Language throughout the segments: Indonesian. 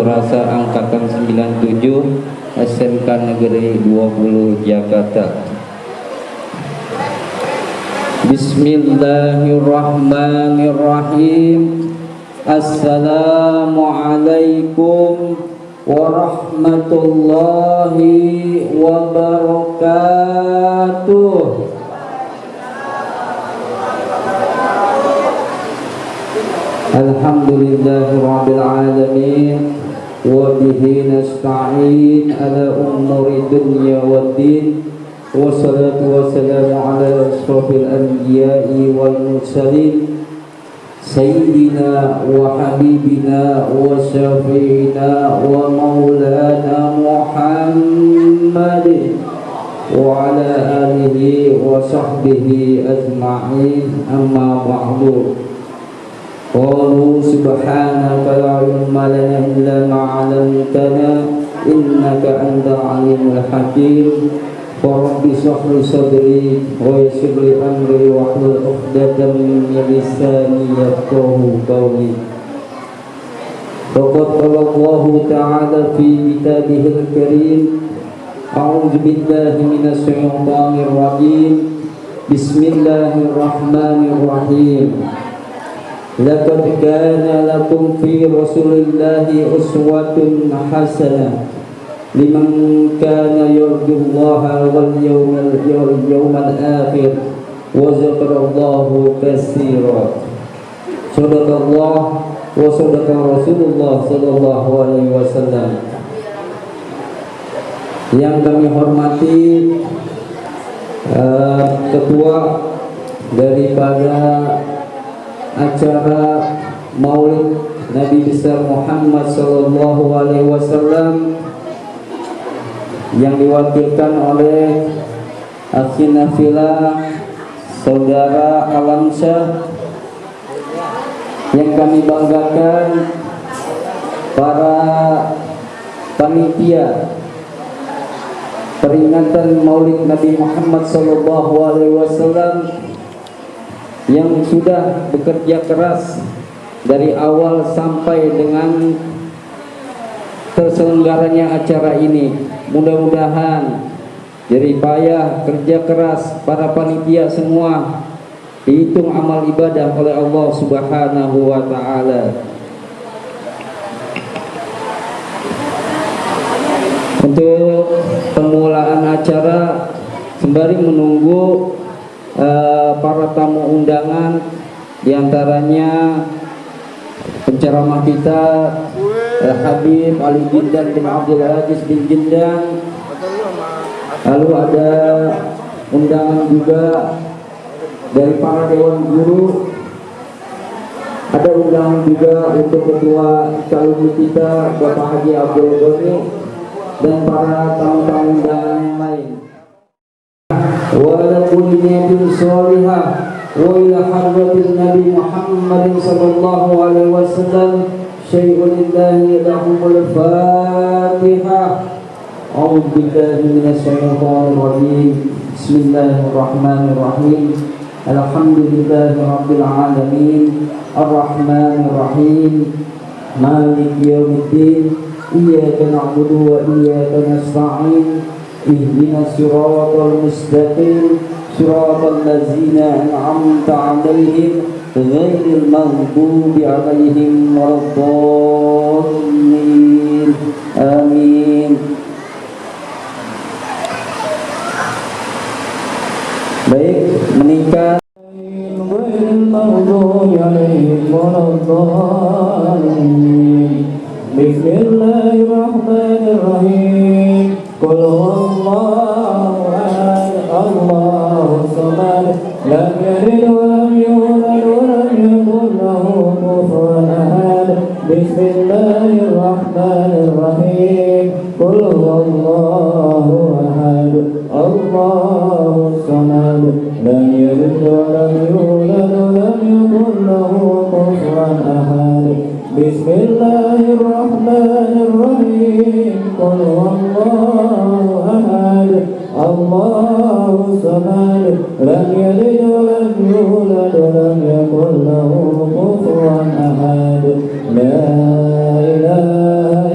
Madrasah Angkatan 97 SMK Negeri 20 Jakarta. Bismillahirrahmanirrahim. Assalamualaikum warahmatullahi wabarakatuh. Alhamdulillahirabbil alamin wa bihi nasta'in ala umuri dunya waddin. Wassalatu wassalamu ala ashrafil anbiya'i wal mursalin sayyidina wa habibina wa syafi'ina wa maulana Muhammadin wa ala alihi wa sahbihi ajma'in, amma ba'du. Qalu subhanaka la ilma lana illa ma 'allamtana innaka antal alimul hakim. Rabbi shrah li sadri wa yassir li amri wahlul 'uqdatam min lisani yafqahu qawli. Faqad qala Allahu ta'ala fi kitabihil karim. A'udzu billahi minasy syaithanir rajim. Bismillahirrahmanirrahim. Laqad kana lakum fi Rasulillahi uswatun hasanah liman kana yarjullaha wal yawmal akhir wa dzakarallaha katsiran. Sadaqallah wa sadaqa Rasulullah sallallahu alaihi wasallam. Yang kami hormati ketua daripada acara Maulid Nabi besar Muhammad sallallahu alaihi wasallam yang diwakilkan oleh Akhina Fila Saudara Alamsyah, yang kami banggakan para panitia peringatan Maulid Nabi Muhammad sallallahu alaihi wasallam yang sudah bekerja keras dari awal sampai dengan terselenggaranya acara ini. Mudah-mudahan jerih payah kerja keras para panitia semua dihitung amal ibadah oleh Allah Subhanahu wa ta'ala. Untuk pemulaan acara sembari menunggu para tamu undangan, diantaranya penceramah kita Habib Ali Jindan bin Abdul Aziz bin Jindan. Lalu ada undangan juga dari para dewan guru. Ada undangan juga untuk ketua calon kita Bapak Haji Abdul Ghani dan para tamu-tamu undangan yang lain. Wa ala kulli niyatin shalihah wa ila hadratin Nabi Muhammad sallallahu alaihi wasallam. Syai'ulillahi lahumul Fatihah. A'udzu billahi minasyaitonir rajim. Bismillahirrahmanirrahim. Alhamdulillahi rabbil alamin. Arrahmanir rahim. Maliki yaumiddin. Iyyaka na'budu wa iyyaka nasta'in. Ihdinas siratal mustaqim. Siratal ladzina an'amta 'alaihim ghairil maghdubi 'alaihim waladdallin. Amin. Baik, menikah ghairil maghdubi 'alaihim waladdallin. Bismillahirrahmanirrahim. Qul huwallahu ahad, Allahus samad, lam yalid wa lam yulad wa lam yakul lahu kufuwan ahad. Bismillahirrahmanirrahim. Qul huwallahu ahad, Allahus samad, lam yalid wa lam yulad wa lam yakul lahu kufuwan ahad. Bismillahirrahmanirrahim. Qul huwallahu ahad, Allahus samad, lam yalid wa lam yulad wa lam yakul lahu kufuwan ahad. La ilaha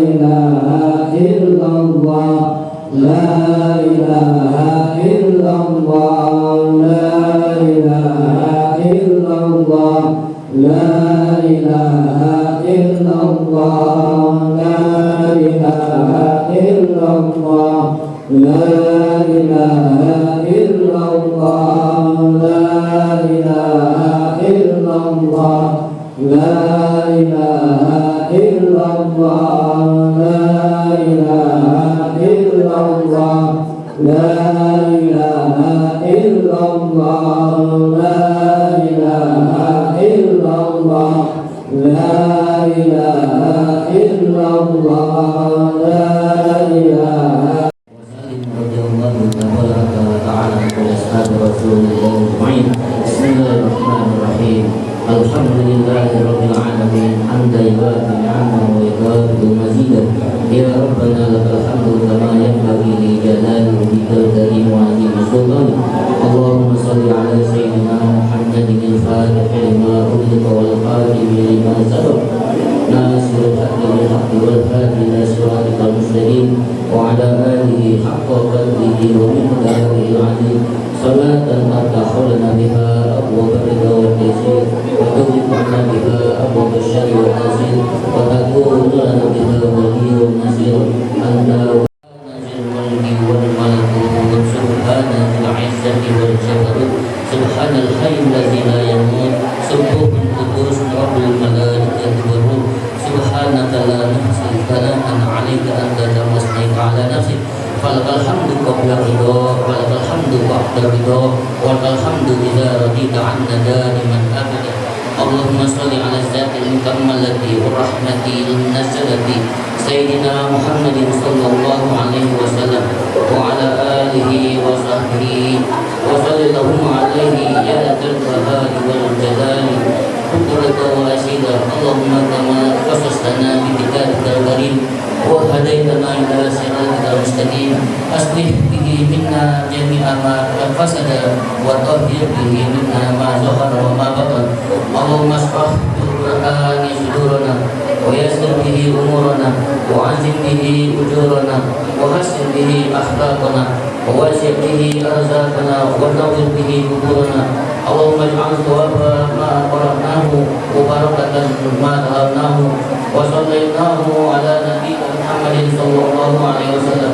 ilaha illallah, la ilaha illallah, la ilaha illallah, la ilaha illallah, la ilaha illallah, la ilaha illallah, la ilaha illallah, la ilaha illallah, la ilaha illallah, la ilaha illallah, la ilaha illallah, la ilaha illallah, la ilaha. Bismillahirrahmanirrahim. Alhamdulillahirabbil alamin. Hamdan yuwafi ni'amahu wa yukafi'u mazidah. Ya Rabbana lakal hamdu kama yanbaghi li jalali wajhikal karim wa 'azimi sultanik. Allahumma shalli 'ala sayyidina Muhammadin al-fatih lima ughliqa wal khatimi lima sabaq. Nasirul haqqi bil haqqi wal hadi ila siratikal mustaqim wa 'ala alihi haqqa qadrihi wa miqdarihi al-'azim. Salatan tarfa'una biha abwaab ar-ridha wal taysir wa tughliquna biha abwaab asy-syarri wal ta'sir wa takunu lana biha waliyyan wa nasir. Anta nazil mulki wal malakut subhana dzil 'izzati wal jabarut subhanal hayyul ladzi la yamut subhanal qudus rabbul malaikati war ruh subhanaka la nuhsi thana'an 'alaika anta kama asnaita 'ala nafsik. Falakal hamdu qabla ridha, walakal hamdu ba'da ridha, walakal hamdu idza radita 'anna daiman abada. Allahumma shalli 'ala zatil mukammalati wa rahmatil nazzalati sayyidina Muhammadin sallallahu alaihi wasallam wa 'ala alihi wa sahbihi wa sallallahu alaihi ya dzal jalali wal jalali qudrata wa asila. Allahumma kama qasastana bi kitabikal karim wa hadaitana ila siratal mustaqim aslih bihi minna jami'a ma fasada wa tahhir bihi minna ma zahara wa ma batan. Allahumma ashrah bil qur'ani sudurana wa yassir bihi umurana wa azim bihi ujurana wa hassin bihi akhlaqana wa wasi' bihi arzaqana wa nawwir bihi quburana. Allahumma ij'al thawaba ma qara'nahu wa barakatan ma talawnahu wa sallallahu ala nabiyyina Muhammadin sallallahu alaihi wasallam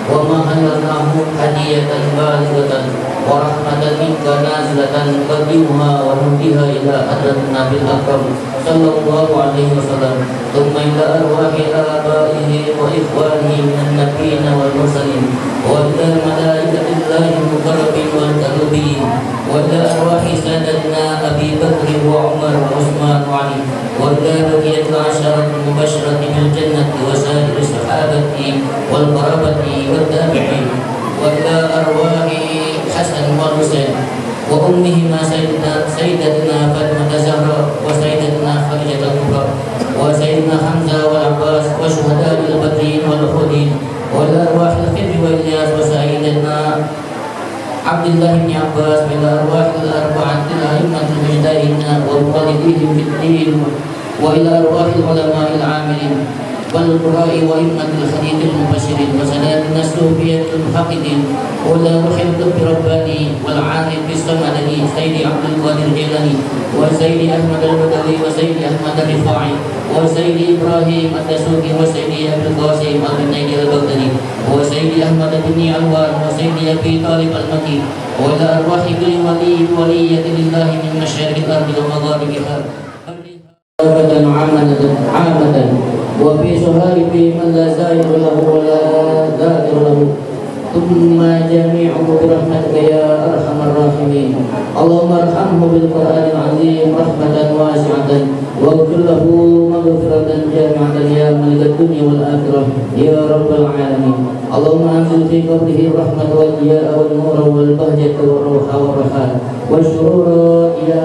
wa ma halalnahu hadiyatan balighatan wa rahmatan minka nazilatan qadimuha wa nudiha ila hadratin nabil akram sallallahu alaihi wasallam thumma ila arwahi abaihi wa ikhwanihi minan nabiyyin wal mursalin wa ila malaikatillahi muqarrabin wal tabi'in wa ila arwahi sadatina Abi Bakr wa Umar wa Utsman wa Ali wa ila baqiyatil asharatil mubashshirati bil jannati wa sa'ir sahabati wal qarabati wat tabi'in wa ila arwahi Hasan wa Husain wa ummihima sayyidatina Fatimah Zahra wa sayyidatina Khadijah al-Kubra wa sayyidina Hamzah wal Abbas wa syuhada'il badrin wal uhudin wa ila arwahil Khidr wa Ilyas wa sayyidatina Abdullah bin Abbas wa ila arwahil arba'atil a'immatil mujtahidin wa muqallidihim fid din wa ila arwahil ulama'il 'amilin wal qura'i wa immatil hadithil mubashirin wa sadatina sufiyatil muhaqqidin wa la ruhil qutbi rabbani wal 'arif bis samadani sayyidi Abdul Qadir Jilani wa sayyidi Ahmad al-Badawi wa sayyidi Ahmad al-Rifai wa sayyidi Ibrahim ad-Dasuki wa sayyidi Abdul Qasim al-Junaidi al-Baghdadi wa sayyidi Ahmad bin Alwan wa sayyidi Abi Talib al-Maki wa la arwahi kulli waliyyati lillahi min masyariqil ardi wa magharibiha abadan 'amatan wa fi suhaibi man la zahir lahu wa la dhakir lahu thumma jami'uhu bi rahmatika ya arhamar rahimin. Allahumma arhamhu bil Qur'anil azim rahmatan wasi'atan waghfir lahu maghfiratan jami'atan ya malikad dunya wal akhirah ya rabbal alamin. Allahumma anzil fi qabrihi rahmat wal diya'a wal nura wal bahjata wal ruha wal raha wal syurura ila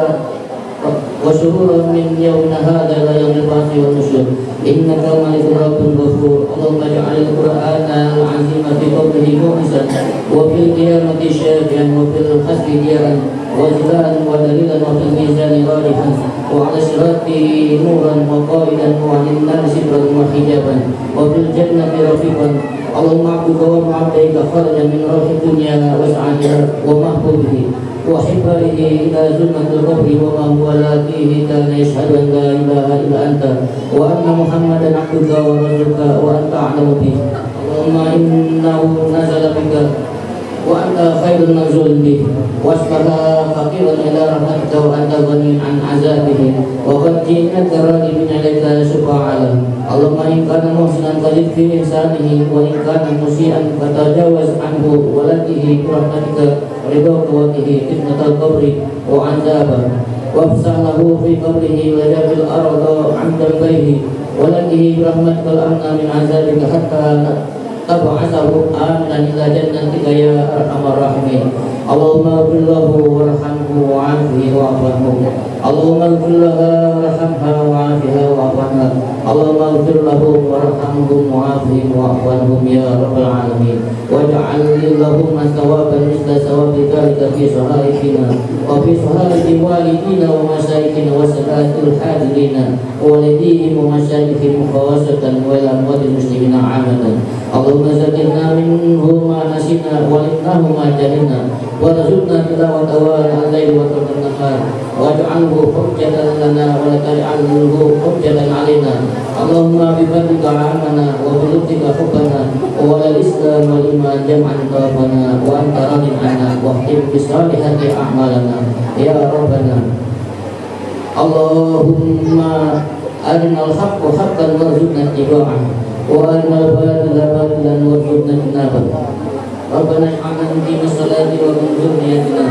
وشرورا من يومنا هذا لا يوم البعث والنشور إنك ملك رب غفور. اللهم اجعل القرآن العظيم في قبره مؤنسا وفي القيامة شافعا وفي الحسر ديارا وزلاء ودليلا وفي الميزان راجحا وعلى الصراط نورا وقائدا وعن النار سترا وحجابا وفي الجنة رفيقا. اللهم عبدك وعبدك خرج من روح الدنيا وسعها ومحبوبه وحباره إلى ظلمة القبر وما هو لاقيه كان يشهد أن لا إله إلا أنت وأن محمدا عبدك ورسولك وأنت أعلم به. اللهم إنه نزل بك وأنت خير النزول به وأصبح فقيرا إلى رحمتك وأنت غني عن عذابه وقد جئناك راغبين إليك شفاعا. اللهم إن كان محسنا فزد في إحسانه وإن كان مسيئا فتجاوز عنه ولده برحمتك رضاك وقه فتنة القبر وعذابه وافسح له في قبره وجعل الأرض عن جنبيه ولده برحمتك الأمن من عذابك حتى تبعثه آمنا إلى جنتك يا أرحم الراحمين. اللهم اغفر له وارحمه وعافه واعف عنه. اللهم اغفر لها وارحمها وعافها واعف عنها. اللهم اغفر لهم وارحمهم وعافهم واعف عنهم يا رب العالمين. واجعل لهم ثوابا مثل ثواب ذلك في صحائفنا وفي صحائف والدينا ومشايخنا وسادات الحاضرين ووالديهم ومشايخهم خاصة والأموات المسلمين عامة. اللهم ذكرنا منه ما نسينا وعلمناه ما جهلنا وارزقنا تلاوته آناء الليل وطرف النهار واجعله حجة لنا ولا تجعله حجة علينا. اللهم بفضلك عامنا وبلطفك حبنا وعلى الإسلام والإيمان جمعا طرفنا وأنت راض عنا واختم بصالحات أعمالنا يا ربنا. اللهم أرنا الحق حقا وارزقنا اتباعه وأرنا الباطل باطلا وارزقنا اجتنابه. ربنا اجعلنا مقيم الصلاة ومن ذريتنا.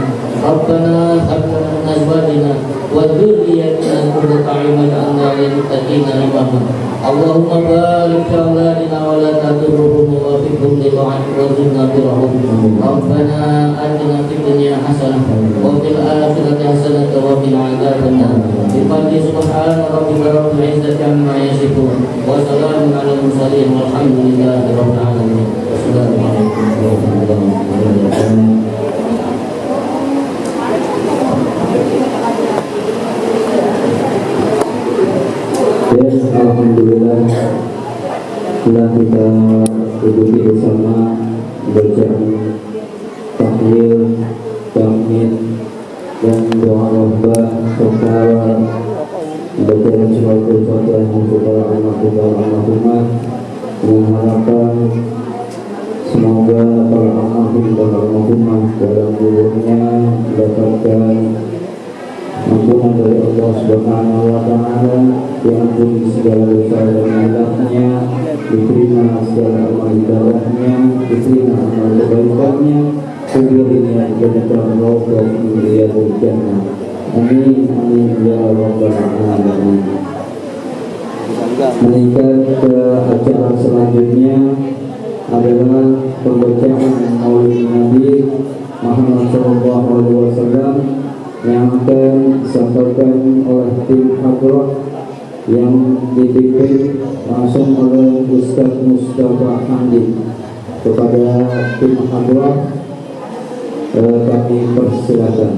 ربنا هب لنا من أزواجنا وذريتنا قرة أعين واجعلنا للمتقين إماما. اللهم بارك في أولادنا ولا تضرهم ووفقهم لطاعتك وارزقنا برهم. ربنا آتنا في الدنيا حسنة وفي الآخرة حسنة وقنا عذاب النار. بفضل سبحان ربك رب العزة عما يصفون وسلام على المرسلين والحمد لله رب العالمين. والسلام عليكم ورحمة الله وبركاته. Alhamdulillah telah kita duduki bersama bacaan tahlil, tahmid dan doa rohbah serta bacaan surat al-fatihah untuk para almarhumah dengan harapan semoga para almarhum dan almarhumah dalam kuburnya mendapatkan ampunan dari Allah Subhanahu wa Ta'ala, diampuni segala dosa dan hilafnya, diterima segala amal ibadahnya, diterima amal kebaikannya, kuburnya dijadikan rawdah min riyadil jannah. Amin amin ya rabbal alamin. Meningkat ke acara selanjutnya adalah pembacaan Maulid Nabi Muhammad SAW yang akan disampaikan oleh tim hadrah yang dipimpin langsung oleh Ustaz Mustafa Hamdi. Kepada tim hadrah kami persilakan.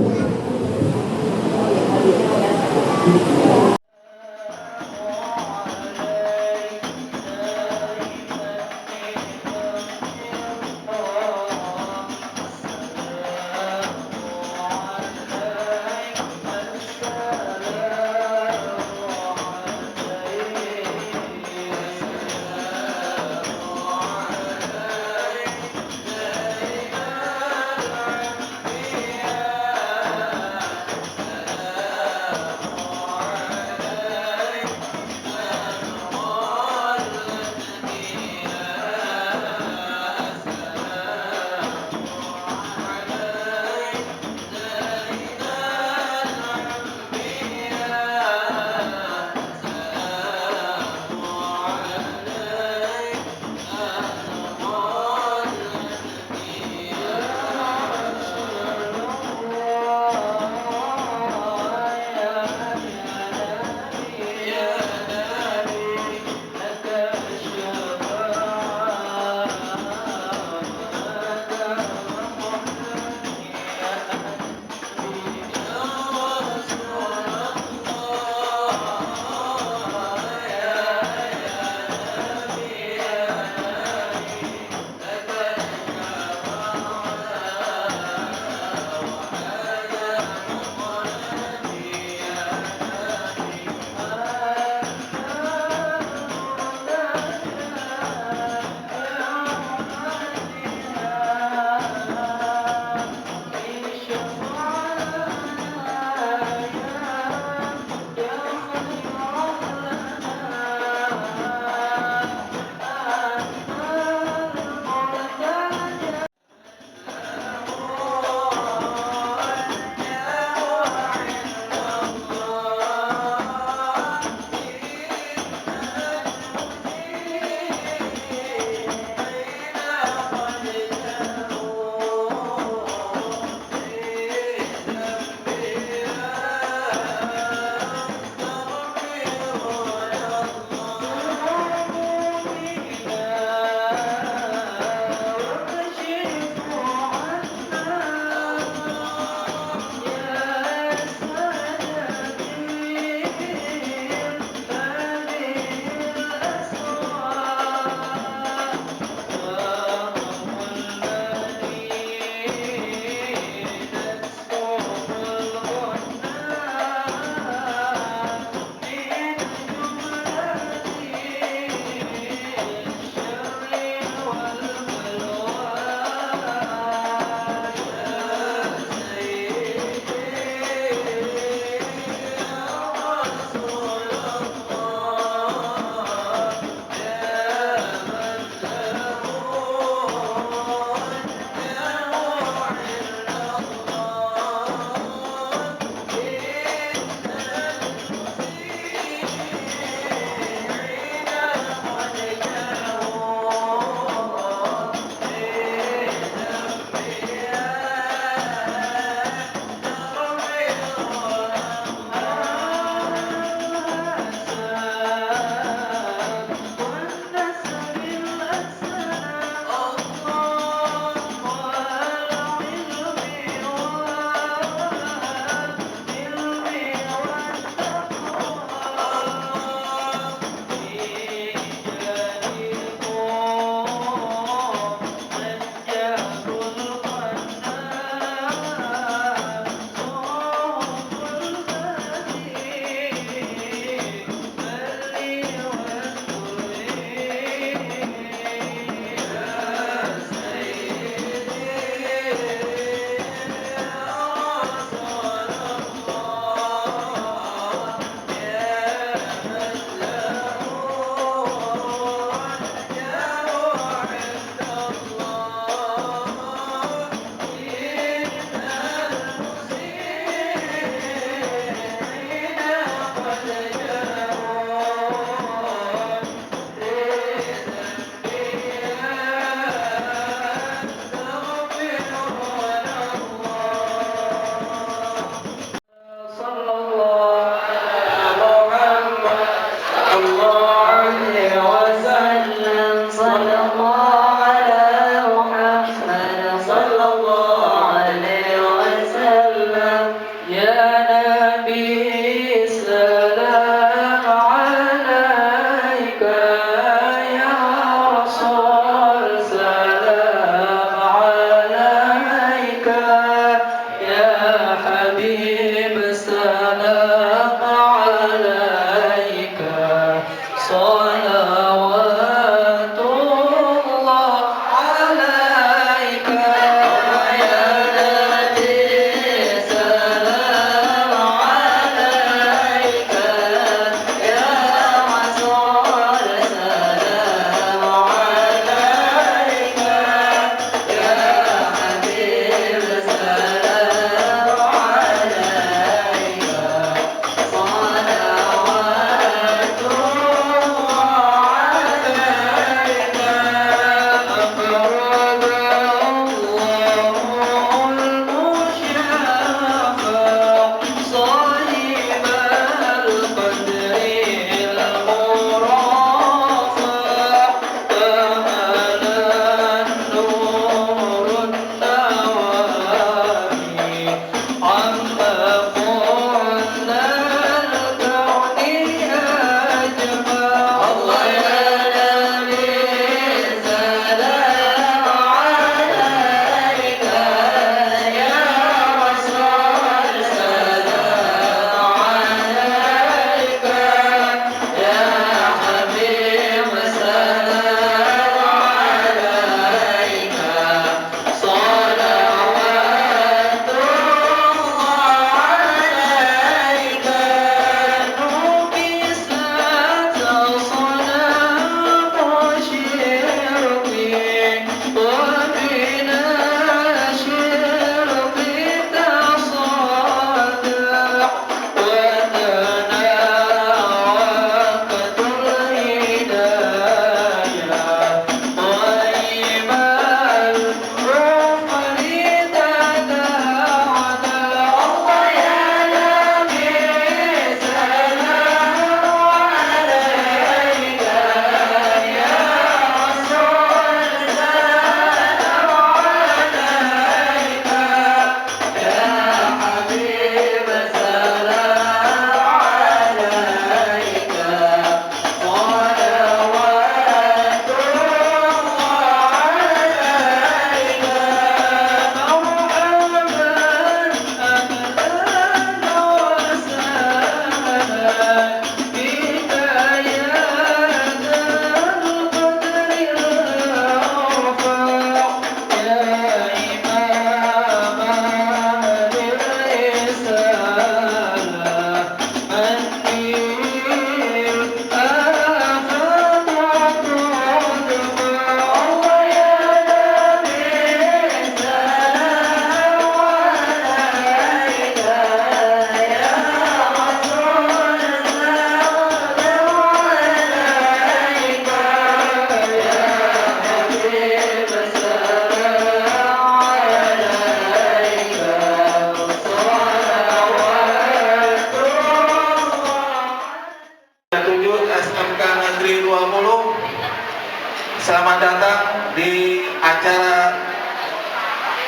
Selamat datang di acara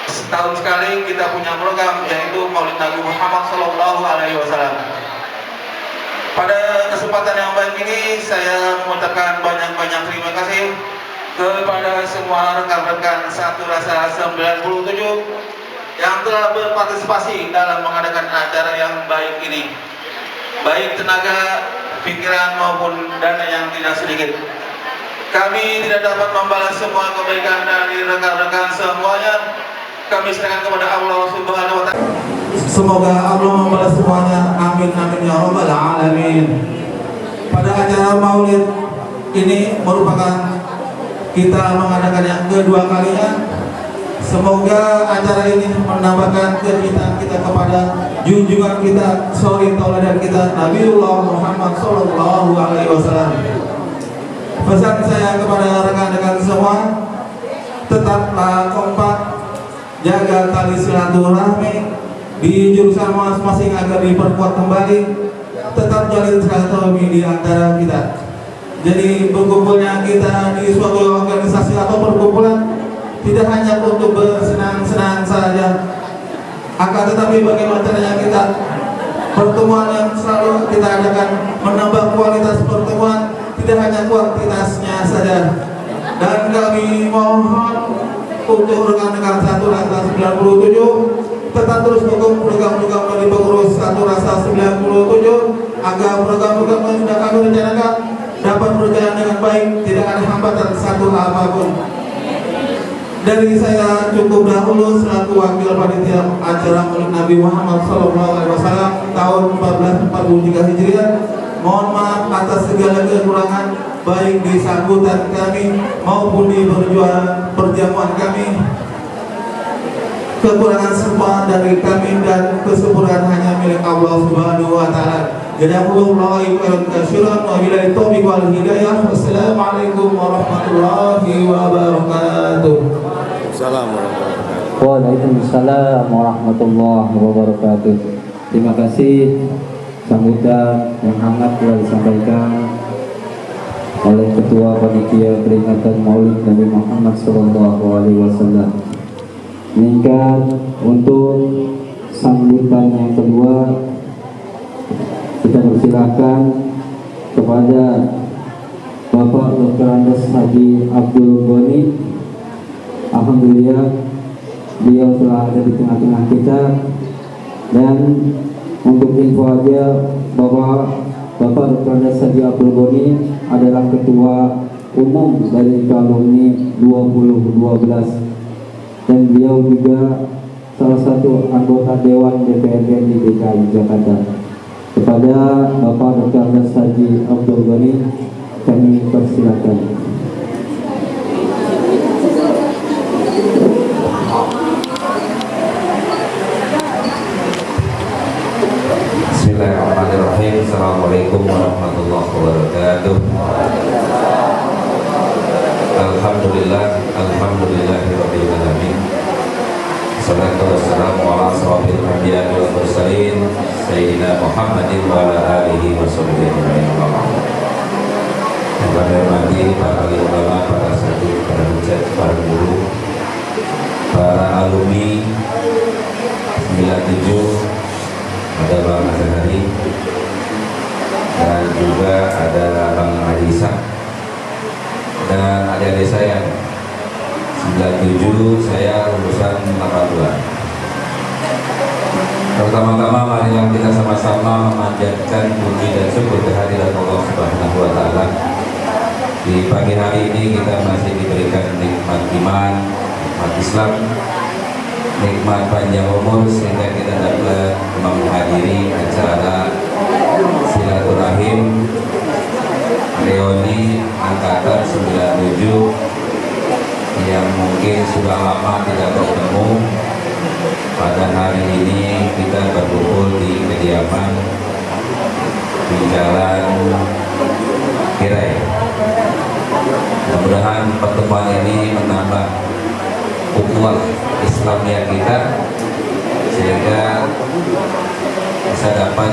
setahun sekali kita punya program, yaitu Maulid Nabi Muhammad SAW. Pada kesempatan yang baik ini saya mengucapkan banyak-banyak terima kasih kepada semua rekan-rekan Satu Rasa 97 yang telah berpartisipasi dalam mengadakan acara yang baik ini, baik tenaga, pikiran maupun dana yang tidak sedikit. Kami tidak dapat membalas semua kebaikan dari rekan-rekan semuanya. Kami serahkan kepada Allah Subhanahu wa Ta'ala. Semoga Allah membalas semuanya. Amin amin ya rabbal alamin. Pada acara Maulid ini merupakan kita mengadakan yang kedua kalinya. Semoga acara ini menambahkan kecintaan kita kepada junjungan kita, suri tauladan kita, Nabiullah Muhammad sallallahu alaihi wasallam. Pesan saya kepada rekan-rekan semua, tetaplah kompak, jaga tali silaturahmi di jurusan masing-masing agar diperkuat kembali. Tetap jalin silaturahmi di antara kita. Jadi berkumpulnya kita di suatu organisasi atau perkumpulan tidak hanya untuk bersenang-senang saja, akan tetapi bagaimana caranya kita pertemuan yang selalu kita adakan menambah kualitas pertemuan, tidak hanya kuantitasnya saja. Dan kami mohon untuk rekan-rekan Satu Rasa 97 tetap terus dukung program-program dari pengurus Satu Rasa 97 agar program-program yang sudah kami rencanakan dapat berjalan dengan baik, tidak ada hambatan satu apapun. Dari saya cukup dahulu selaku wakil panitia acara Maulid Nabi Muhammad SAW tahun 1443 Hijriah. Mohon maaf atas segala kekurangan baik di sambutan kami maupun di perjamuan kami. Kekurangan semua dari kami dan kesempurnaan hanya milik Allah Subhanahu wa Ta'ala. Jazakumullahu khairan katsiran wa billahi taufiq wal hidayah. Wassalamualaikum warahmatullahi wabarakatuh. Waalaikumsalam warahmatullahi wabarakatuh. Terima kasih sambutan yang hangat telah disampaikan oleh Ketua Panitia Peringatan Maulid Nabi Muhammad SAW. Meningkat untuk sambutan yang kedua, kita persilakan kepada Bapak Dr. Andes Haji Abdul Ghani. Alhamdulillah beliau telah ada di tengah-tengah kita. Dan untuk info aja bahwa Bapak Dr. Andes Haji Abdul Ghani adalah Ketua Umum dari alumni 2012 dan beliau juga salah satu anggota Dewan DPRD di DKI Jakarta. Kepada Bapak Dr. Andes Haji Abdul Ghani kami persilakan. Bismillahirrahmanirrahim. Assalamualaikum warahmatullahi wabarakatuh. Alhamdulillahirabbil alamin. Wassalatu wassalamu ala asrofil anbiya'i wal mursalin sayyidina Muhammadin wa ala alihi wa sahbihi ajma'in. Yang kami hormati para ulama, para sahabat, para hujat, para guru, para alumni 97, ada Bang Azhari dan juga ada Bang Adisa dan adik-adik saya 97, saya lulusan 82. Pertama-tama marilah kita sama-sama memanjatkan puji dan syukur kehadirat Allah Subhanahu wa Ta'ala. Di pagi hari ini kita masih diberikan nikmat iman, nikmat Islam, nikmat panjang umur sehingga kita dapat menghadiri acara silaturahim reuni angkatan 97 yang mungkin sudah lama tidak bertemu. Pada hari ini kita berkumpul di kediaman di Jalan Kirai. Mudah-mudahan pertemuan ini menambah ukhuwah Islamiyah kita sehingga bisa dapat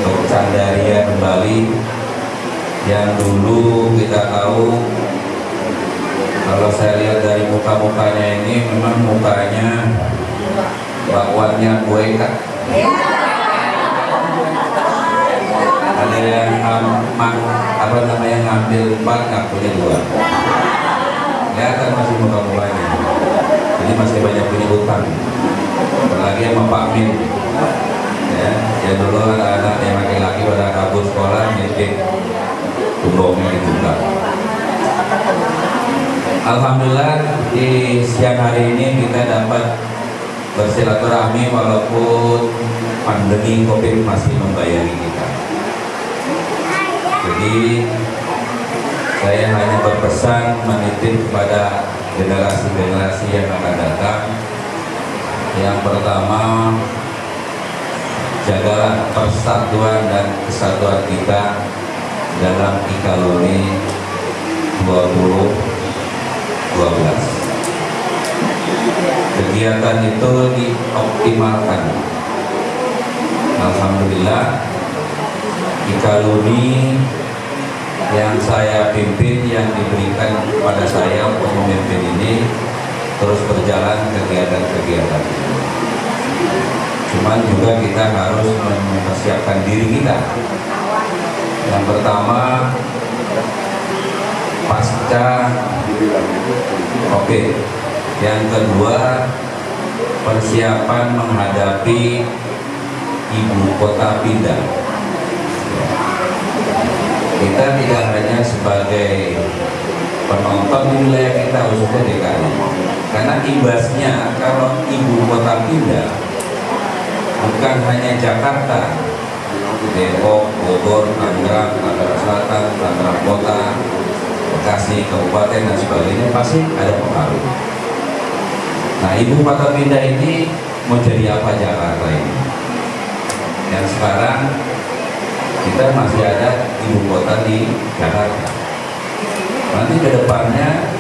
bercandaria kembali yang dulu kita tahu muka-mukanya ini memang mukanya bakwannya kue Kak. Ada yang ngambil 4 ngakunya 2. Kelihatan masih muka-mukanya. Ini masih banyak punya utang. Apalagi sama Pak Min. Ya dulu anak-anak yang laki-laki pada kabur sekolah nitip tumbongnya dibuka. Alhamdulillah di siang hari ini kita dapat bersilaturahmi walaupun pandemi COVID masih membayangi kita. Jadi saya hanya berpesan menitip kepada generasi-generasi yang akan datang. Yang pertama, jagalah persatuan dan kesatuan kita dalam Ikaluni 2012. Kegiatan itu dioptimalkan. Alhamdulillah Ikaluni yang saya pimpin, yang diberikan kepada saya untuk memimpin ini terus berjalan kegiatan-kegiatan. Cuman juga kita harus mempersiapkan diri kita. Yang pertama, pasca COVID. Yang kedua, persiapan menghadapi ibu kota pindah. Kita tidak hanya sebagai penonton di wilayah kita, khususnya DKI, karena imbasnya kalau ibu kota pindah bukan hanya Jakarta, Depok, Bogor, Tangerang, Tangerang Selatan, Tangerang Kota, Bekasi, Kabupaten dan sebagainya pasti ada pengaruh. Nah, ibu kota pindah ini mau jadi apa Jakarta ini? Yang sekarang kita masih ada ibu kota di Jakarta. Nanti ke depannya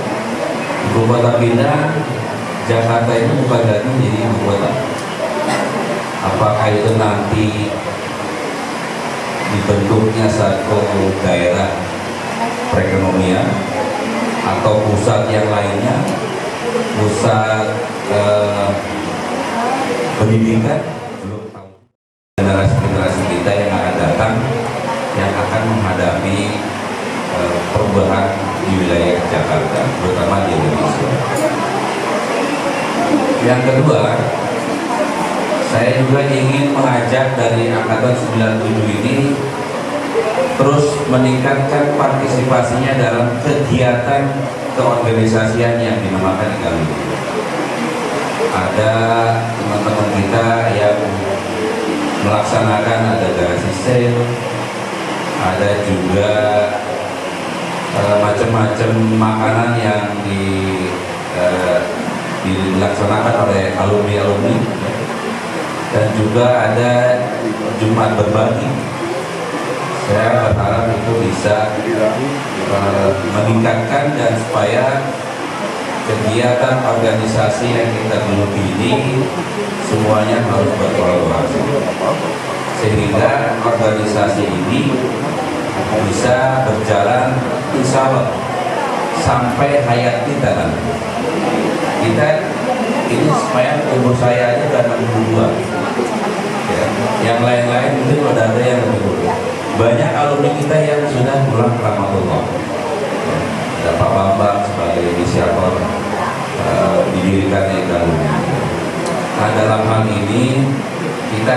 ibu kota pindah, Jakarta itu bukan lagi jadi ibu kota. Apakah itu nanti dibentuknya satu daerah perekonomian atau pusat yang lainnya, pusat pendidikan, belum tahu. Generasi-generasi kita yang akan datang yang akan menghadapi perubahan di wilayah Jakarta, terutama di Indonesia. Yang kedua, saya juga ingin mengajak dari Angkatan 97 ini terus meningkatkan partisipasinya dalam kegiatan keorganisasian yang dinamakan Ikaluni. Ada teman-teman kita yang melaksanakan ada garasi sale, ada juga macam-macam makanan yang dilaksanakan oleh alumni-alumni, dan juga ada Jumat berbagi. Saya berharap itu bisa meningkatkan dan supaya kegiatan organisasi yang kita geluti ini semuanya harus berkolaborasi, sehingga organisasi ini bisa berjalan insya Allah sampai hayat kita nanti. Kita ini supaya umur saya aja udah 62 ya. Yang lain-lain mungkin udah ada yang lebih dulu. Banyak alumni kita yang sudah pulang ke Rahmatullah ya. Ada Pak Bambang sebagai inisiator didirikan Ikaluni. Nah, dalam hal ini kita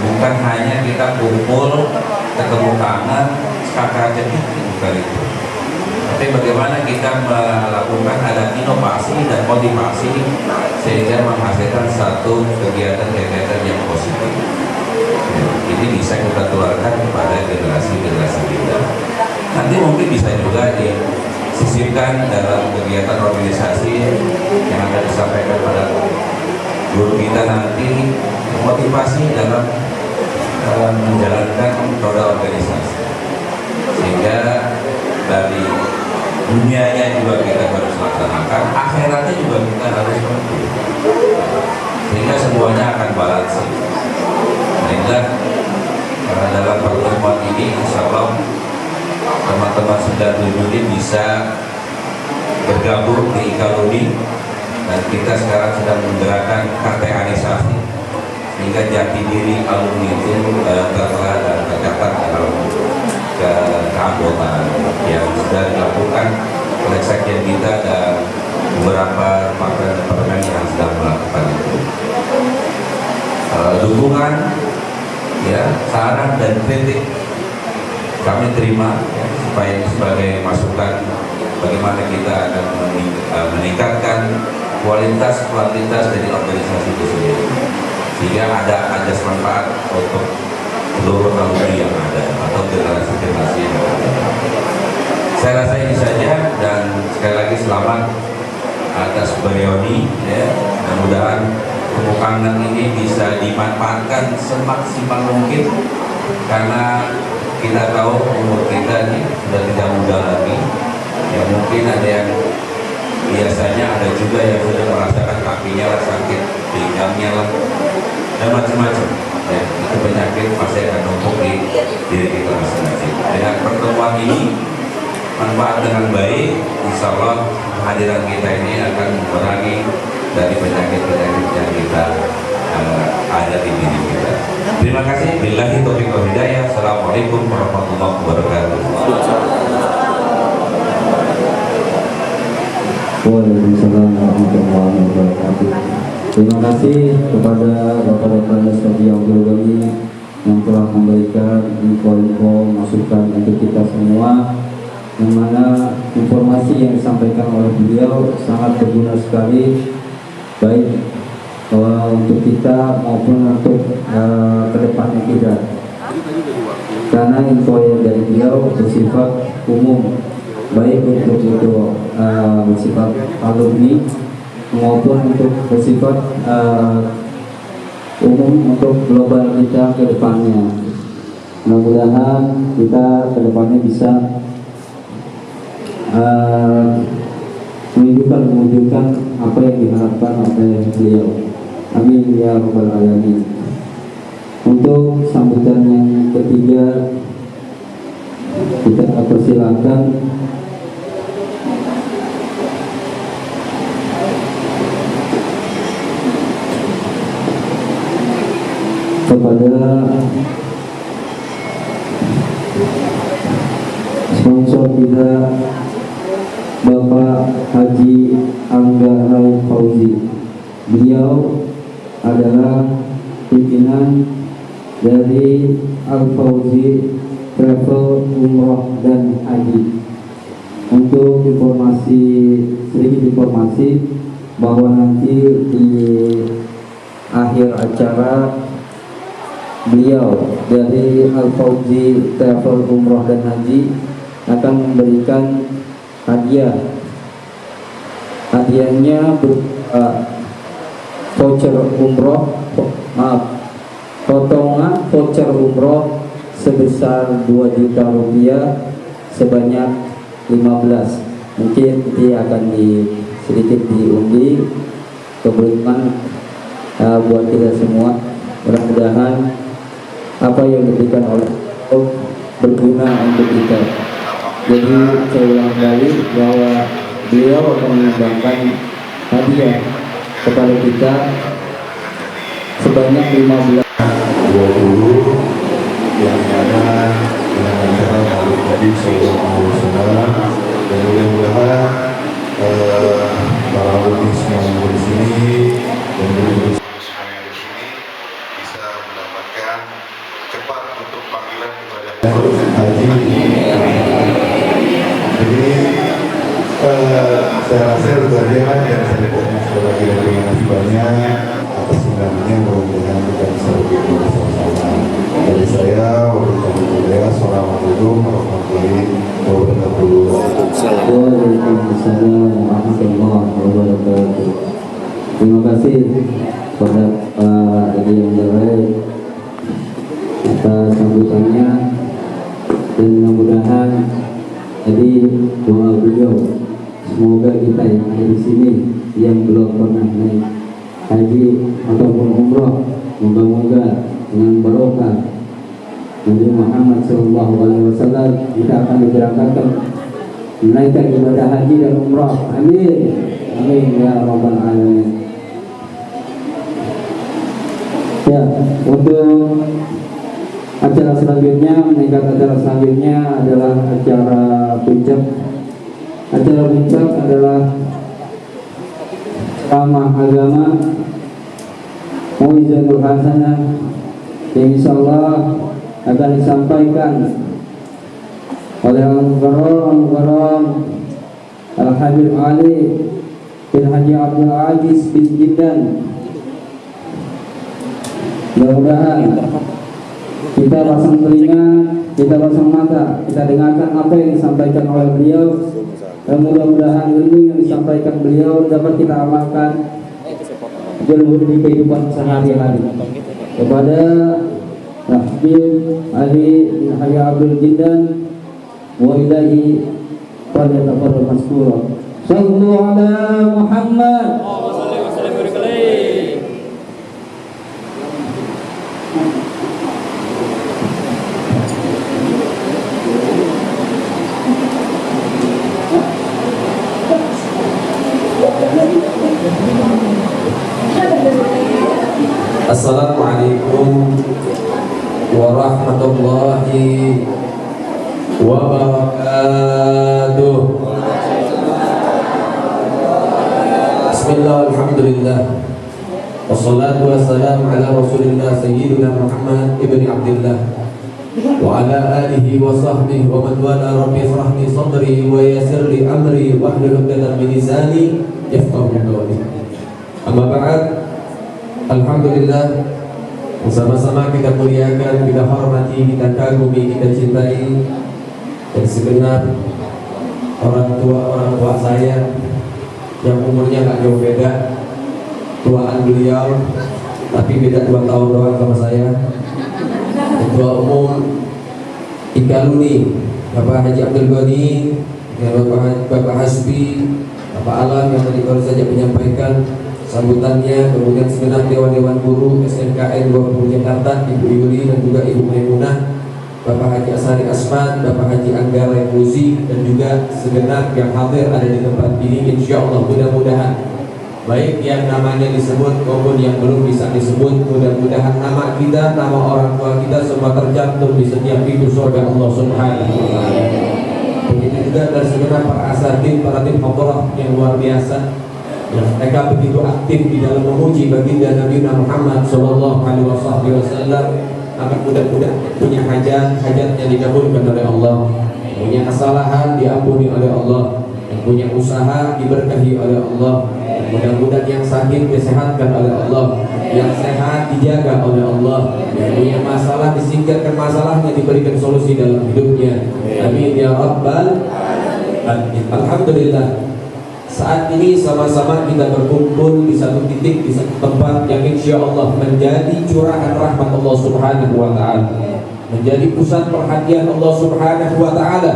bukan hanya kita kumpul ketemu tangan kakak jadi bukan itu, tapi bagaimana kita melakukan ada inovasi dan motivasi sehingga menghasilkan satu kegiatan-kegiatan yang positif. Ini bisa kita tularkan kepada generasi-generasi kita. Nanti mungkin bisa juga disisipkan dalam kegiatan organisasi yang akan disampaikan pada guru kita nanti, motivasi dalam menjalankan roda organisasi, sehingga dari dunianya juga kita harus laksanakan, akhiratnya juga kita harus mampu, sehingga semuanya akan balance. Nah, inilah dalam pertemuan ini insya Allah teman-teman 97 ini bisa bergabung di Ikaludi, dan kita sekarang sedang menggerakkan KTAnisasi sehingga jati diri alumni itu tertera dan tercatat dalam keanggotaan yang sudah dilakukan oleh sekjen kita dan beberapa departemen yang sedang melakukan itu. Dukungan, ya, saran dan kritik kami terima, ya, supaya sebagai masukan bagaimana kita akan meningkatkan kualitas dari organisasi itu sendiri, sehingga ada ajas manfaat untuk seluruh alumni yang ada atau generasi yang ada. Saya rasa ini saja, dan sekali lagi selamat atas beliau-ini, ya. Mudah-mudahan kemukangan ini bisa dimanfaatkan semaksimal mungkin, karena kita tahu umur kita ini sudah tidak muda lagi. Ya, mungkin ada yang biasanya, ada juga yang sudah merasakan kakinya lah sakit, pinggangnya lah, dan macam-macam. Ya, itu penyakit pasti akan numpuk di diri kita masing-masing. Dengan pertemuan ini manfaat dengan baik, insya Allah kehadiran kita ini akan mengurangi dari penyakit-penyakit yang kita ada di diri kita. Terima kasih. Billahi taufiq wal hidayah. Assalamualaikum warahmatullahi wabarakatuh. Waalaikumsalam warahmatullahi wabarakatuh. Terima kasih kepada Bapak-Bapak Lestari Abdul yang telah memberikan info-info masukan untuk kita semua, yang mana informasi yang disampaikan oleh beliau sangat berguna sekali, baik untuk kita maupun untuk kedepannya kita, karena info yang dari beliau bersifat umum, baik untuk itu bersifat alumni maupun untuk bersifat umum untuk global kita ke depannya. Mudah-mudahan kita ke depannya bisa mewujudkan apa yang diharapkan oleh beliau. Amin ya rabbal alamin. Untuk sambutan yang ketiga, kita persilakan kepada sponsor kita, Bapak Haji Angga Rai Fauzi. Beliau adalah pimpinan dari Al Fauzi Travel Umroh dan Haji. Untuk sedikit informasi bahwa nanti di akhir acara beliau dari Al Fauzi Travel Umroh dan Haji akan memberikan hadiah. Hadiahnya berupa voucher umroh, potongan voucher umroh sebesar 2 juta rupiah sebanyak 15. Mungkin nanti akan sedikit diundi keberuntungan buat kita semua. Mudah-mudahan apa yang diberikan oleh Allah berguna untuk kita. Jadi saya ulang kembali bahwa beliau akan menyumbangkan hadiah kepada kita sebanyak 15 20 yang mana dengan acara Maulid Nabi Sallallahu Alaihi Wasallam, dan mudah-mudahan para alumni semua yang di sini dan guru-guru semua yang di sini bisa mendapatkan cepat untuk panggilan kepada haji. Jadi saya rasa itu saja yang saya punya. Sekali lagi terima kasih banyak atas undangannya. Mudah-mudahan kita bisa berkumpul bersama-sama. Dari saya, Wassalamualaikum warahmatullahi wabarakatuh. Waalaikumsalam warahmatullahi wabarakatuh. Terima kasih kepada Pak Edi Anggarai atas sambutannya, dan mudah-mudahan jadi doa beliau semoga kita yang ada di sini yang belum pernah naik haji ataupun umroh, moga-moga dengan barokah Nabi Muhammad SAW kita akan diberangkatkan menunaikan ibadah haji dan umrah. Amin. Amin ya rabbal alamin. Ya, untuk acara selanjutnya, meningkat acara selanjutnya adalah acara puncak. Acara puncak adalah ceramah agama Mau'izatul Hasanah yang insyaallah akan disampaikan oleh Al-Mukarram Al-Habib Ali bin Haji Abdul Aziz bin Jiddan. Mudah-mudahan kita pasang telinga, kita pasang mata, kita dengarkan apa yang disampaikan oleh beliau, dan mudah-mudahan ilmu yang disampaikan beliau dapat kita amalkan jalur di kehidupan sehari-hari. Kepada Habib Ali bin Haji Abdul Jiddan wa ilahi falyatafaddal mashkura. Sallu ala Muhammad. Assalamualaikum warahmatullahi wabarakatuh. Bismillah, alhamdulillah, wassalatu wassalamu ala rasulillah sayyidina Muhammad ibni Abdillah wa ala alihi wa sahbihi wa man wala. Rabbi shrah li sadri wa yassir li amri wa hlul 'uqdatam min lisani yafqahu qawli. Amma ba'd. Alhamdulillah, bersama-sama kita muliakan, kita hormati, kita kagumi, kita cintai dan segenap orang tua saya yang umurnya gak jauh beda, tuaan beliau tapi beda 2 tahun doang sama saya. Ketua Umum Ikaluni Bapak Haji Abdul Ghani, Bapak Hasbi, Bapak Alam yang tadi baru saja menyampaikan sambutannya, kemudian segenap dewan-dewan guru SMKN Gubernur Jakarta, Ibu Yuli dan juga Ibu Maimunah, Bapak Haji Asari Asman, Bapak Haji Anggara Muzi, dan juga segenap yang hadir ada di tempat ini. Insya Allah mudah-mudahan baik yang namanya disebut maupun yang belum bisa disebut, mudah-mudahan nama kita, nama orang tua kita semua tercantum di setiap pintu surga Allah Subhanahu wa Ta'ala. Begitu juga dari segenap para asatidz, para tim hadrah yang luar biasa yang mereka begitu aktif di dalam memuji baginda Nabi Muhammad sallallahu alaihi wasallam. Akan mudah-mudahan punya hajatnya dikabulkan oleh Allah, punya kesalahan diampuni oleh Allah, yang punya usaha diberkahi oleh Allah. Mudah-mudahan yang sakit disehatkan oleh Allah, yang sehat dijaga oleh Allah, yang punya masalah disingkirkan masalahnya, diberikan solusi dalam hidupnya. Amin ya rabbal alamin. Alhamdulillah, saat ini sama-sama kita berkumpul di satu titik, di satu tempat yang insya Allah menjadi curahan rahmat Allah Subhanahu wa Ta'ala, menjadi pusat perhatian Allah Subhanahu wa Ta'ala,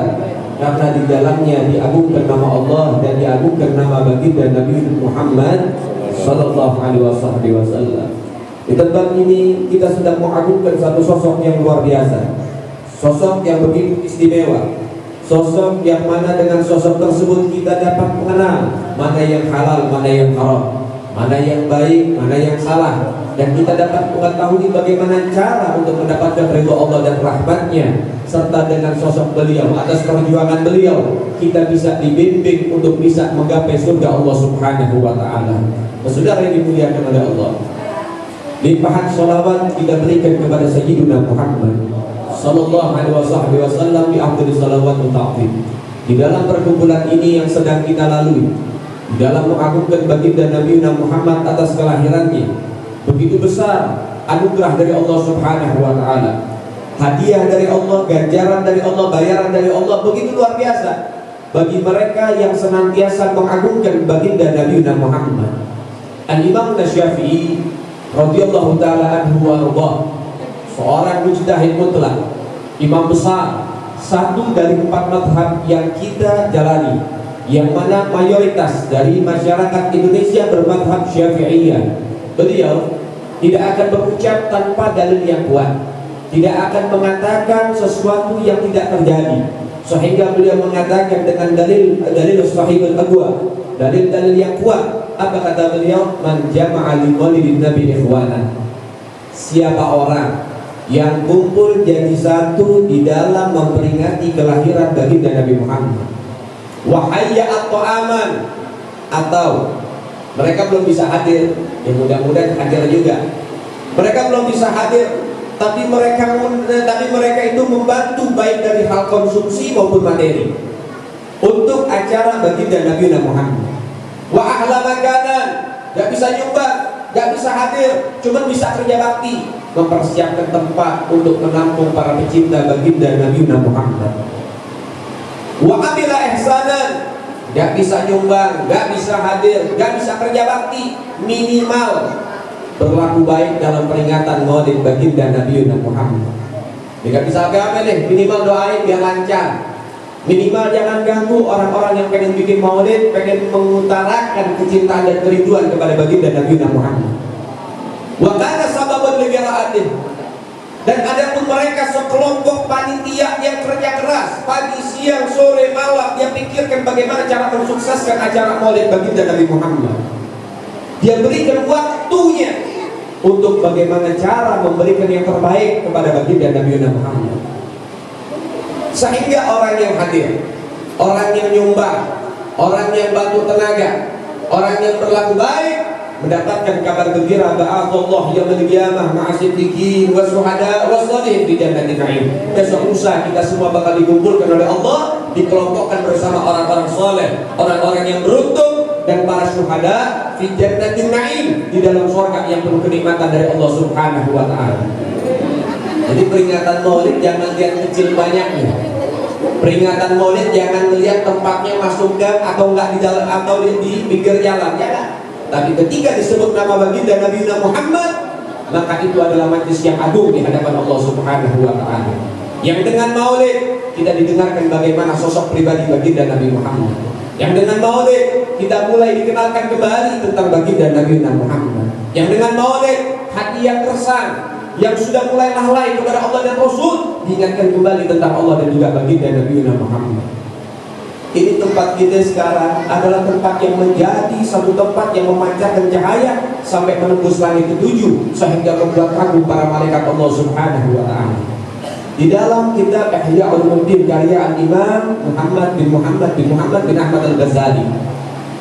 karena di dalamnya diagungkan nama Allah dan diagungkan nama baginda Nabi Muhammad sallallahu alaihi wasallam. Di tempat ini kita sedang mengagungkan satu sosok yang luar biasa, sosok yang begitu istimewa, sosok yang mana dengan sosok tersebut kita dapat mengenal mana yang halal, mana yang haram, mana yang baik, mana yang salah, dan kita dapat mengetahui bagaimana cara untuk mendapatkan ridho Allah dan rahmatnya. Serta dengan sosok beliau, atas perjuangan beliau, kita bisa dibimbing untuk bisa menggapai surga Allah Subhanahu wa Ta'ala. Saudara yang dimuliakan oleh Allah, limpahan sholawat kita berikan kepada Sayyidina Muhammad sallallahu alaihi wasallam bi afdhali salawat wa ta'zim. Di dalam perkumpulan ini yang sedang kita lalui, di dalam mengagungkan baginda Nabi Muhammad atas kelahirannya, begitu besar anugerah dari Allah Subhanahu wa Ta'ala, hadiah dari Allah, ganjaran dari Allah, bayaran dari Allah begitu luar biasa bagi mereka yang senantiasa mengagungkan baginda Nabi Muhammad. Al-Imam Syafi'i radhiyallahu ta'ala anhu wa ardhah, seorang mujtahid mutlak, imam besar, satu dari 4 mazhab yang kita jalani, yang mana mayoritas dari masyarakat Indonesia bermadhab Syafi'iyah. Beliau tidak akan berucap tanpa dalil yang kuat, tidak akan mengatakan sesuatu yang tidak terjadi. Sehingga beliau mengatakan dengan dalil sahihul aqwa, dalil-dalil yang kuat. Apa kata beliau? Man jama'a li maulidin nabi ikhwana. Siapa orang yang kumpul jadi satu di dalam memperingati kelahiran baginda Nabi Muhammad, wahayya atau aman, atau mereka belum bisa hadir, ya mudah-mudahan hadir juga. Mereka belum bisa hadir, tapi mereka itu membantu baik dari hal konsumsi maupun materi untuk acara baginda Nabi Muhammad. Wa ahla makanan, gak bisa nyumbang, gak bisa hadir, cuma bisa kerja bakti, mempersiapkan tempat untuk menampung para pecinta baginda Nabi Muhammad. Wa amila ihsanan, gak bisa nyumbang, gak bisa hadir, gak bisa kerja bakti, minimal berlaku baik dalam peringatan maulid baginda Nabi Muhammad. Gak bisa apa deh, minimal doain biar lancar. Minimal jangan ganggu orang-orang yang pengen bikin maulid, pengen mengutarakan kecintaan dan kerinduan kepada baginda Nabi Muhammad. Wa kana sababan ligiraatin, dan ada pun mereka sekelompok panitia yang kerja keras pagi, siang, sore, malam, dia pikirkan bagaimana cara mensukseskan acara maulid baginda Nabi Muhammad. Dia berikan waktunya untuk bagaimana cara memberikan yang terbaik kepada baginda Nabi Muhammad. Sehingga orang yang hadir, orang yang nyumbang, orang yang bantu tenaga, orang yang berlaku baik mendapatkan kabar gembira, ba'athallahu yaumil qiyamah ma'asiddiqin wasuhada wassalihin di jannatin na'im. Besok lusa kita semua bakal dikumpulkan oleh Allah, dikelompokkan bersama orang-orang soleh, orang-orang yang beruntung, dan para syuhada di jannatin na'im, di dalam surga yang penuh kenikmatan dari Allah Subhanahu wa ta'ala. Jadi peringatan maulid jangan lihat kecil banyaknya. Peringatan maulid jangan melihat tempatnya masuk gang atau enggak di jalan atau di pinggir jalan, jangan. Tapi ketika disebut nama baginda Nabi Muhammad, maka itu adalah majlis yang agung di hadapan Allah Subhanahu wa ta'ala. Yang dengan maulid kita didengarkan bagaimana sosok pribadi baginda Nabi Muhammad. Yang dengan maulid kita mulai dikenalkan kembali tentang baginda Nabi Muhammad. Yang dengan maulid hati yang kersang, yang sudah mulai lalai kepada Allah dan Rasul, diingatkan kembali tentang Allah dan juga baginda Nabi Muhammad. Ini tempat kita sekarang adalah tempat yang menjadi satu tempat yang memancarkan cahaya sampai menembus langit ketujuh, sehingga membuat kagum para malaikat Allah Subhanahu wa ta'ala. Di dalam kitab Ihya Ulumuddin karya Imam Muhammad bin Ahmad Al-Ghazali,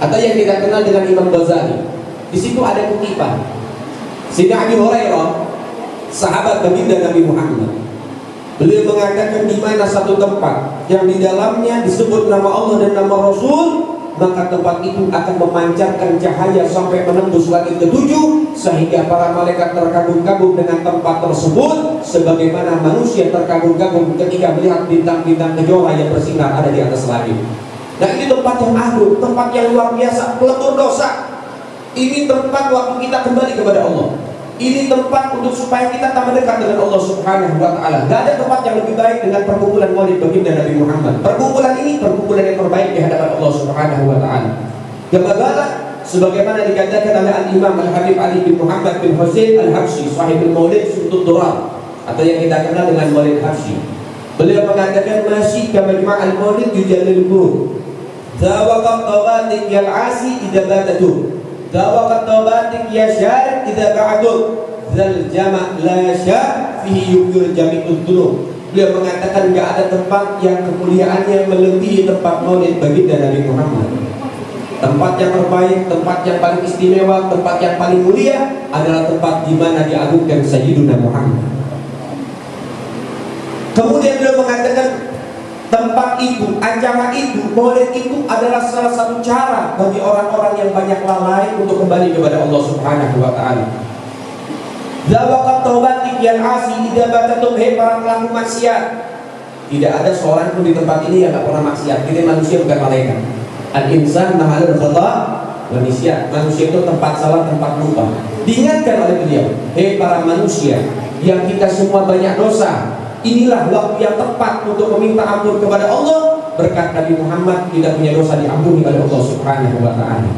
atau yang kita kenal dengan Imam Ghazali, di situ ada kutipan Sayyidina Abi Hurairah, sahabat baginda Nabi Muhammad. Beliau mengatakan di mana satu tempat yang di dalamnya disebut nama Allah dan nama Rasul, maka tempat itu akan memancarkan cahaya sampai menembus langit ketujuh, sehingga para malaikat terkagum-kagum dengan tempat tersebut, sebagaimana manusia terkagum-kagum ketika melihat bintang-bintang kejora yang bersinar ada di atas langit. Nah, ini tempat yang agung, tempat yang luar biasa, pelebur dosa. Ini tempat waktu kita kembali kepada Allah. Ini tempat untuk supaya kita tambah dekat dengan Allah Subhanahu wa ta'ala. Gak ada tempat yang lebih baik dengan perkumpulan maulid baginda Nabi Muhammad. Perkumpulan ini perkumpulan yang terbaik di hadapan Allah Subhanahu wa ta'ala. Kebagaimana sebagaimana dikatakan oleh Al-Imam Al-Habib Ali bin Muhammad bin Husain Al-Habsyi, sahibul maulid Sultan Durar, atau yang kita kenal dengan maulid Habsyi. Beliau mengatakan masih kamajma'al maulid yujalil qurub. Zawaqat tawatik yal asi idza batatu. Dawaqat tawatik ya syar idza ba'du zal jama' la sya fihi yukir jami'ud dunub. Beliau mengatakan enggak ada tempat yang kemuliaannya melebihi tempat maulid baginda Nabi Muhammad. Tempat yang terbaik, tempat yang paling istimewa, tempat yang paling mulia adalah tempat di mana diagungkan Sayyiduna Muhammad. Kemudian beliau mengatakan tempat itu, acara itu, maulid itu adalah salah satu cara bagi orang-orang yang banyak lalai untuk kembali kepada Allah Subhanahu wa ta'ala. Zawaqat taubatik yang asi idza batatum, hei para pelaku maksiat. Tidak ada seorang pun di tempat ini yang tak pernah maksiat. Kita manusia bukan malaikat. Al-insan mahalul khata wa nisyan. Manusia itu tempat salah, tempat lupa. Diingatkan oleh beliau, hei para manusia yang kita semua banyak dosa, inilah waktu yang tepat untuk meminta ampun kepada Allah. Berkat Nabi Muhammad tidak punya dosa diampuni oleh Allah Subhanahu wa ta'ala.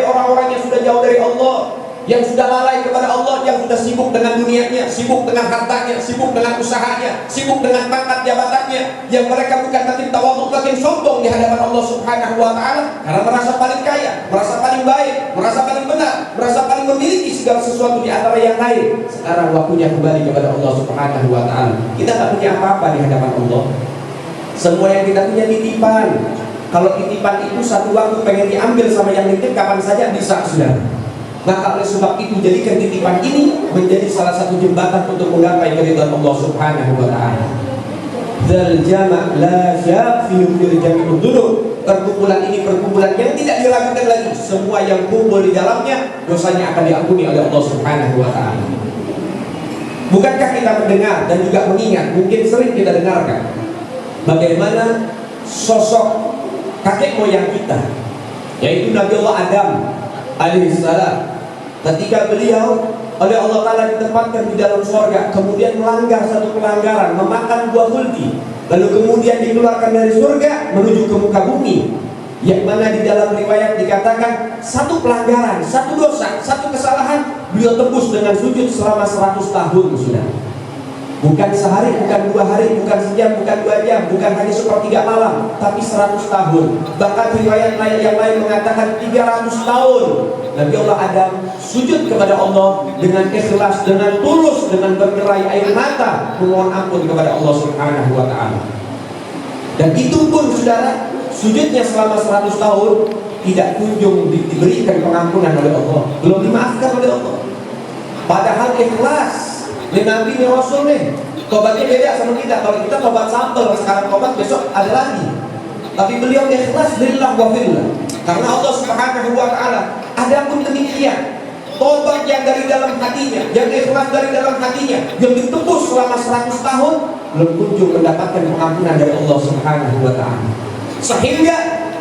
Orang-orang yang sudah jauh dari Allah, yang sudah lalai kepada Allah, yang sudah sibuk dengan dunianya, sibuk dengan hartanya, sibuk dengan usahanya, sibuk dengan pangkat jabatannya, yang mereka bukan makin tawadhu, makin sombong di hadapan Allah Subhanahu wa taala karena merasa paling kaya, merasa paling baik, merasa paling benar, merasa paling memiliki segala sesuatu di antara yang lain. Sekarang waktunya kembali kepada Allah Subhanahu wa taala. Kita tak punya apa-apa di hadapan Allah. Semua yang kita punya titipan. Kalau titipan itu satu waktu pengen diambil sama yang nitip, kapan saja bisa, sudah. Maka oleh sebab itu jadikan titipan ini menjadi salah satu jembatan untuk menggapai keridhaan Allah Subhanahu wa taala. Dzal jama' la syafi'u fil jami'ud dunub. Perkumpulan ini perkumpulan yang tidak diragukan lagi. Semua yang kumpul di dalamnya dosanya akan diampuni oleh Allah Subhanahu wa taala. Bukankah kita mendengar dan juga mengingat, mungkin sering kita dengarkan bagaimana sosok kakek moyang kita, yaitu Nabi Allah Adam alaihissalam, ketika beliau oleh Allah Ta'ala ditempatkan di dalam surga, kemudian melanggar satu pelanggaran, memakan buah khuldi, lalu kemudian dikeluarkan dari surga menuju ke muka bumi, yang mana di dalam riwayat dikatakan satu pelanggaran, satu dosa, satu kesalahan beliau tebus dengan sujud selama 100 tahun sudah. Bukan sehari, bukan 2 hari, bukan sejam, bukan 2 jam, bukan hanya sepertiga malam, tapi 100 tahun. Bahkan riwayat yang lain mengatakan 300 tahun Nabi Allah Adam sujud kepada Allah dengan ikhlas, dengan tulus, dengan berderai air mata memohon ampun kepada Allah Subhanahu wa taala. Dan itu pun saudara, sujudnya selama 100 tahun tidak kunjung diberikan pengampunan oleh Allah, belum dimaafkan oleh Allah. Padahal ikhlas ini Nabi, ini Rasul nih. Tobatnya beda sama kita. Kalau kita tobat sampel, sekarang tobat, besok ada lagi. Tapi beliau ikhlas lillah wa fillah. Karena Allah Subhanahu wa taala. Adapun demikian, tobat yang dari dalam hatinya, yang ikhlas dari dalam hatinya, yang ditebus selama 100 tahun, belum kunjung mendapatkan pengampunan dari Allah Subhanahu wa taala. Sehingga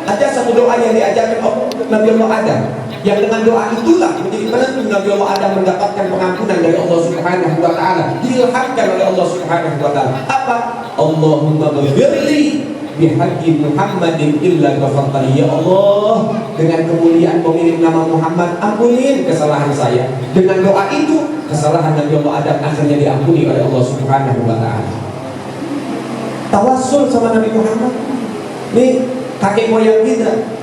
ada satu doa yang diajarkan Nabi Allah Adam, yang dengan doa itulah menjadi penentu Nabi Allah Adam mendapatkan pengampunan dari Allah Subhanahu wa taala, diilhamkan oleh Allah Subhanahu wa taala. Apa? Allahumma ghfirli bihaqqi Muhammadin illa ghafartali. Ya Allah, dengan kemuliaan pemilik nama Muhammad, ampunin kesalahan saya. Dengan doa itu, kesalahan Nabi Allah Adam akhirnya diampuni oleh Allah Subhanahu wa taala. Tawassul sama Nabi Muhammad. Nih, kakek moyang kita.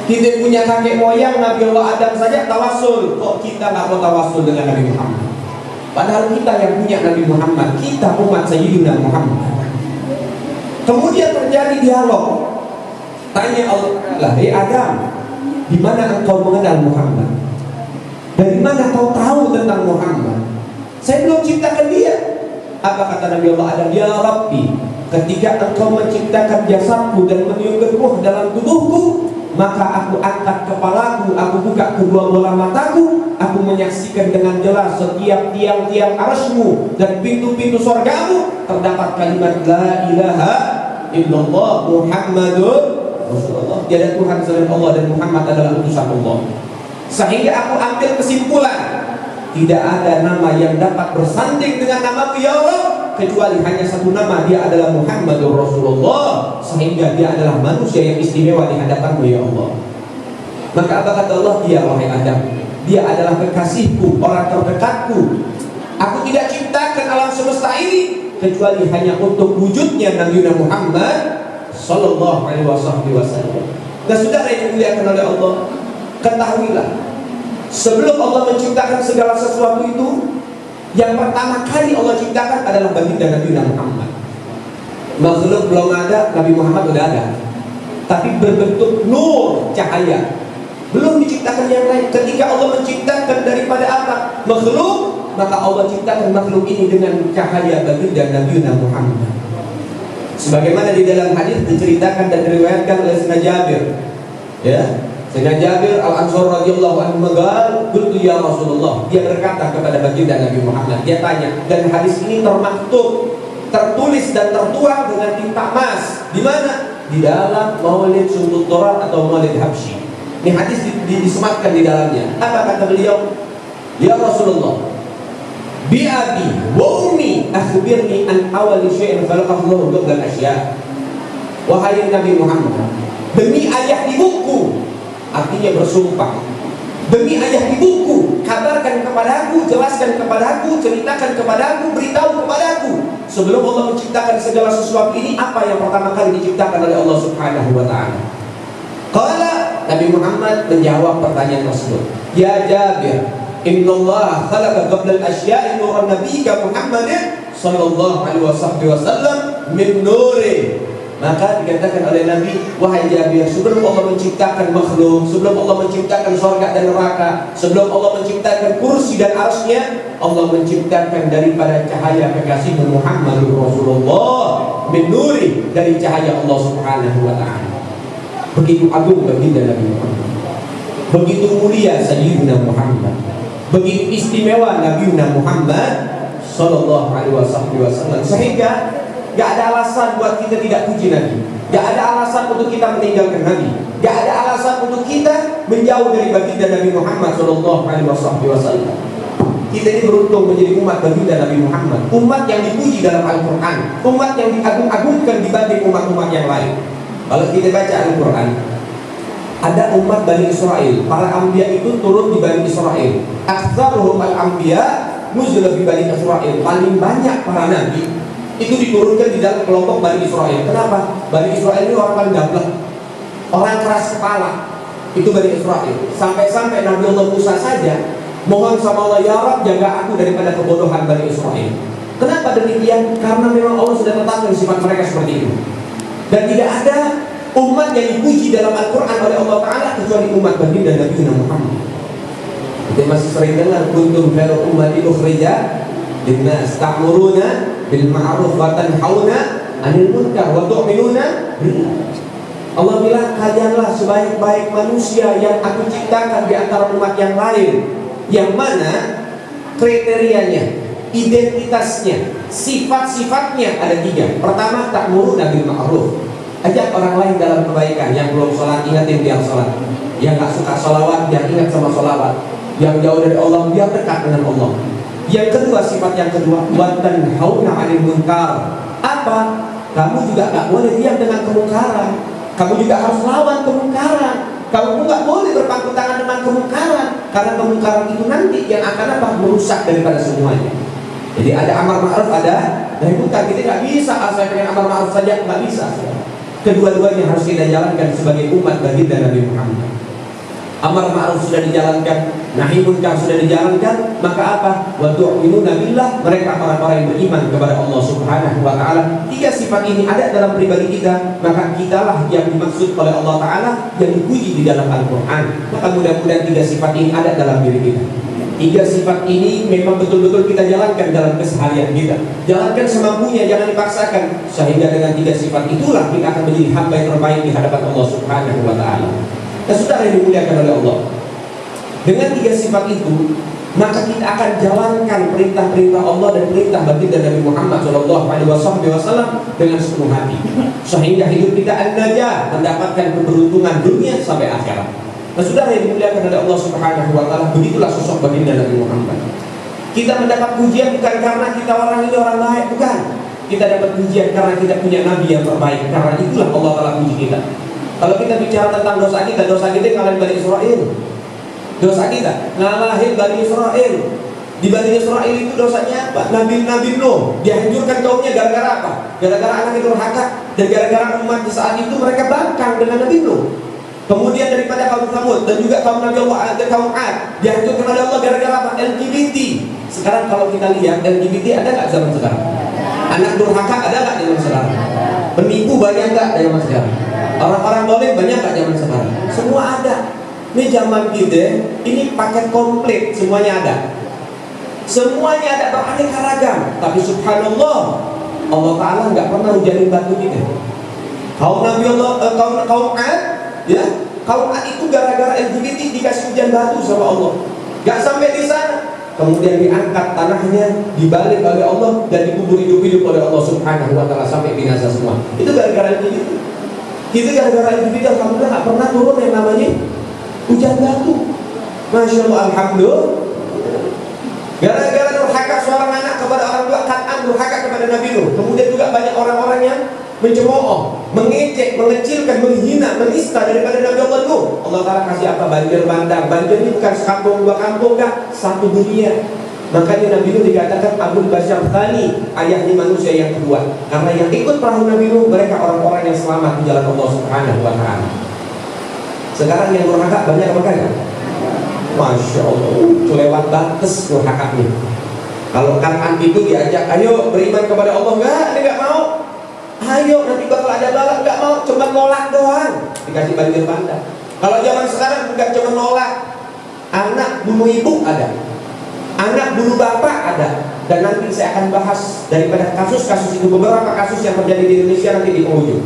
Kita punya kakek moyang Nabi Allah Adam saja tawassul. Kok kita nggak mau tawassul dengan Nabi Muhammad? Padahal kita yang punya Nabi Muhammad, kita umat Sayyidina Muhammad. Kemudian terjadi dialog. Tanya Allah, "Hei Adam, di mana engkau mengenal Muhammad? Dari mana kau tahu tentang Muhammad? Saya belum ciptakan dia." Apa kata Nabi Allah Adam? "Ya Rabbi, ketika engkau menciptakan jasadku dan meniupkan ruh dalam tubuhku, maka aku angkat kepalaku, aku buka kedua bola mataku, aku menyaksikan dengan jelas setiap tiang-tiang arsy-Mu dan pintu-pintu surgamu terdapat kalimat la ilaha illallah Muhammadur Rasulullah. Tiada Tuhan selain Allah dan Muhammad adalah utusan Allah. Sehingga aku ambil kesimpulan, tidak ada nama yang dapat bersanding dengan nama ya Allah, kecuali hanya satu nama, dia adalah Muhammadur Rasulullah. Sehingga dia adalah manusia yang istimewa di hadapanmu ya Allah. Maka apa kata Allah? Ya wahai Adam, dia adalah kekasihku, orang terdekatku. Aku tidak ciptakan alam semesta ini kecuali hanya untuk wujudnya Nabi Muhammad sallallahu alaihi wasallam. Dan saudara yang dimuliakan oleh Allah, ketahuilah, sebelum Allah menciptakan segala sesuatu itu, yang pertama kali Allah ciptakan adalah baginda Nabi Muhammad. Makhluk belum ada, Nabi Muhammad sudah ada, tapi berbentuk nur, cahaya. Belum diciptakan yang lain. Ketika Allah menciptakan daripada apa? Makhluk, maka Allah ciptakan makhluk ini dengan cahaya baginda Nabi Muhammad. Sebagaimana di dalam hadis diceritakan dan diriwayatkan oleh Sayyidina Jabir, ya, Sayyidina Jabir Al-Ansari radhiyallahu anhu mengatakan, "Qultu ya Rasulullah." Dia berkata kepada baginda Nabi Muhammad, dia tanya, dan hadis ini termaktub, tertulis dan tertuang dengan tinta emas. Di mana? Di dalam Maulid Sundut Dorat atau Maulid Habsyi. Ini hadis disematkan di dalamnya. Apa kata beliau? Ya Rasulullah, bi abi wa ummi akhbirni an awali syai'in khalaqahu Allah qabla al-asya'. Wahai Nabi Muhammad, demi ayah ibuku, artinya bersumpah, Demi ayah ibuku, kabarkan kepadaku, jelaskan kepadaku, ceritakan kepadaku, beritahu kepadaku. Sebelum Allah menciptakan segala sesuatu ini, apa yang pertama kali diciptakan oleh Allah Subhanahu wa ta'ala? Qala, Nabi Muhammad menjawab pertanyaan tersebut. Ya Jabir, innallaha khalaqa qabla al-asya'i nuran nabiyyika Muhammadin sallallahu alaihi wasallam min nuri. Maka dikatakan oleh Nabi, wahai Jabir, sebelum Allah menciptakan makhluk, sebelum Allah menciptakan surga dan neraka, sebelum Allah menciptakan kursi dan arsy-Nya, Allah menciptakan daripada cahaya kekasih Muhammadur Rasulullah, min nuri, dari cahaya Allah Subhanahu wa ta'ala. Begitu agung baginda Nabi Muhammad, begitu mulia Sayyidina Muhammad, begitu istimewa Nabi Muhammad sallallahu alaihi wasallam, sehingga gak ada alasan buat kita tidak puji Nabi. Gak ada alasan untuk kita meninggalkan Nabi. Gak ada alasan untuk kita menjauh dari baginda Nabi Muhammad sallallahu alaihi wasallam. Kita ini beruntung menjadi umat baginda Nabi Muhammad, umat yang dipuji dalam Al-Quran, umat yang diagung-agungkan dibanding umat-umat yang lain. Kalau kita baca Al-Quran, ada umat Bani Israel. Para anbiya itu turun di Bani Israel. Aktsaruhum al-anbiya nuzula fi Bani Israel. Paling banyak para nabi itu diturunkan di dalam kelompok Bani Israel. Kenapa? Bani Israel ini orang paling gablek, orang keras kepala. Itu Bani Israel. Sampai-sampai Nabi Allah Musa saja mohon sama Allah, ya Rabb, jaga aku daripada kebodohan Bani Israel. Kenapa demikian? Karena memang Allah sudah tetapkan sifat mereka seperti itu. Dan tidak ada umat yang dipuji dalam Al-Quran oleh Allah Ta'ala kecuali umat baginda Nabi Muhammad. Kita masih sering dengar kuntum khairu ummatin ukhrijat linnas ta'muruna bil ma'ruf wa tanhauna 'anil munkar wa tu'minuna billah. Allah bilang, kalianlah sebaik-baik manusia yang aku ciptakan di antara umat yang lain, yang mana kriterianya, identitasnya, sifat-sifatnya ada 3. Pertama, ta'muruna bil ma'ruf, ajak orang lain dalam kebaikan. Yang belum sholat, ingatin dia sholat. Yang gak suka sholawat, dia ingat sama sholawat. Yang jauh dari Allah, dia dekat dengan Allah. Yang kedua, sifat yang kedua, watan hauna 'anil munkar. Apa? Kamu juga gak boleh diam dengan kemungkaran. Kamu juga harus lawan kemungkaran. Kamu gak boleh berpangku tangan dengan kemungkaran, karena kemungkaran itu nanti yang akan apa? Merusak daripada semuanya. Jadi ada amar ma'ruf, ada nahi munkar. Kita gak bisa asal pengen amar ma'ruf saja, gak bisa. Kedua-duanya harus kita jalankan sebagai umat baginda Nabi Muhammad. Amar ma'ruf sudah dijalankan, nahi munkar sudah dijalankan, maka apa? Wa tu'minuna billah, mereka orang-orang yang beriman kepada Allah Subhanahu wa ta'ala. 3 sifat ini ada dalam pribadi kita, maka kitalah yang dimaksud oleh Allah Ta'ala, yang dipuji di dalam Al-Quran. Maka mudah-mudahan 3 sifat ini ada dalam diri kita. 3 sifat ini memang betul-betul kita jalankan dalam keseharian kita. Jalankan semampunya, jangan dipaksakan. Sehingga dengan 3 sifat itulah kita akan menjadi hamba yang terbaik di hadapan Allah Subhanahu wa ta'ala. Dan saudara yang dimuliakan oleh Allah, dengan 3 sifat itu, maka kita akan jalankan perintah-perintah Allah dan perintah baginda Nabi Muhammad SAW dengan sepenuh hati, sehingga hidup kita an-najah, mendapatkan keberuntungan dunia sampai akhirat. Nah, saudara yang dimuliakan oleh Allah Subhanahu wa ta'ala, begitulah sosok baginda Nabi Muhammad. Kita mendapat pujian bukan karena kita orang ini orang baik, bukan. Kita dapat pujian karena kita punya Nabi yang terbaik. Karena itulah Allah Ta'ala puji kita. Kalau kita bicara tentang dosa kita ngalahin Bani Israel. Dosa kita ngalahin Bani Israel. Di Bani Israel itu dosanya apa? Nabi Nuh dihancurkan kaumnya gara-gara apa? Gara-gara anak itu durhaka. Dan gara-gara umat di saat itu mereka bangkang dengan Nabi Nuh. Kemudian daripada kaum Tsamud dan juga kaum Nabi Allah dan kaum Ad dihancurkan oleh Allah gara-gara apa? LGBT. Sekarang kalau kita lihat LGBT ada nggak zaman sekarang? Anak durhaka ada nggak zaman sekarang? Penipu banyak nggak zaman sekarang? Orang-orang boleh banyak nggak zaman sekarang? Semua ada. Ini zaman kita, ini paket komplit, semuanya ada. Semuanya ada, beraneka ragam. Tapi subhanallah, Allah Ta'ala nggak pernah hujanin batu kita. Kaum Nabi Allah, kaum Ad, ya, kaum Ad itu gara-gara LGBT dikasih hujan batu sama Allah. Gak sampai di sana. Kemudian diangkat tanahnya, dibalik oleh Allah dan dikubur hidup-hidup oleh Allah Subhanahu wa ta'ala sampai binasa semua. Itu gara-gara itu. Kita gara-gara itu alhamdulillah gak pernah turun yang namanya hujan batu. Masya Allah, alhamdulillah. Gara-gara durhaka seorang anak kepada orang tua, Kan'an durhaka kepada Nabi Nuh. Kemudian juga banyak orang-orang yang mencemooh, mengejek, mengecilkan, menghina, menista daripada Nabi Allah Nuh. Allah Ta'ala kasih apa? Banjir bandang. Banjir ini bukan sekampung, dua kampung, enggak, satu dunia. Makanya Nabi Nuh dikatakan Abul Bashar Thani, ayahnya manusia yang kedua. Karena yang ikut perahu Nabi Nuh, mereka orang-orang yang selamat di jalan Allah Subhanahu wa Ta'ala. Sekarang yang durhaka banyak apa enggak? Masya Allah, kelewat batas durhakanya. Kalau kan itu diajak, ayo beriman kepada Allah, enggak, dia enggak mau. Ayo nanti bakal ada balak, enggak mau, cuma nolak doang, dikasih banjir bandang. Kalau zaman sekarang enggak cuma nolak, anak bunuh ibu ada, anak bunuh bapak ada. Dan nanti saya akan bahas daripada kasus-kasus itu, beberapa kasus yang terjadi di Indonesia nanti di penghujung.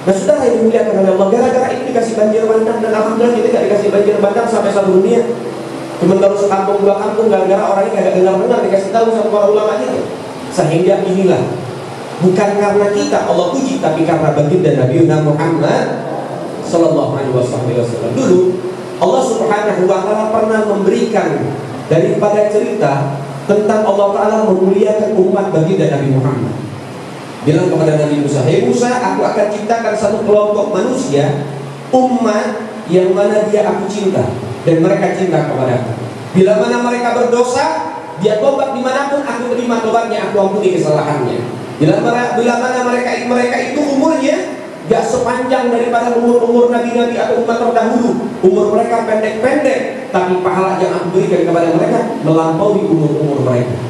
Nah sudah yang dimuliakan oleh Allah, gara-gara ini dikasih banjir bandang. Dan alhamdulillah kita tidak dikasih banjir bandang sampai satu dunia. Cuma baru sekampung dua kampung, gara-gara orang ini agak dengar-dengar dikasih tahu sama para ulama itu. Sehingga inilah, bukan karena kita Allah puji, tapi karena baginda Nabi Muhammad Sallallahu Alaihi Wasallam. Dulu Allah Subhanahu Wa Taala pernah memberikan daripada cerita tentang Allah Taala memuliakan umat baginda Nabi Muhammad. Bilang kepada Nabi Musa, "Hei Musa, aku akan ciptakan satu kelompok manusia, umat yang mana dia aku cinta dan mereka cinta kepadaku. Bila mana mereka berdosa, dia tobat dimanapun, aku terima tobatnya, aku ampuni kesalahannya. Bila mana mereka itu umurnya gak sepanjang daripada umur nabi-nabi atau umat terdahulu, umur mereka pendek-pendek, tapi pahala yang aku berikan kepada mereka melampaui umur mereka."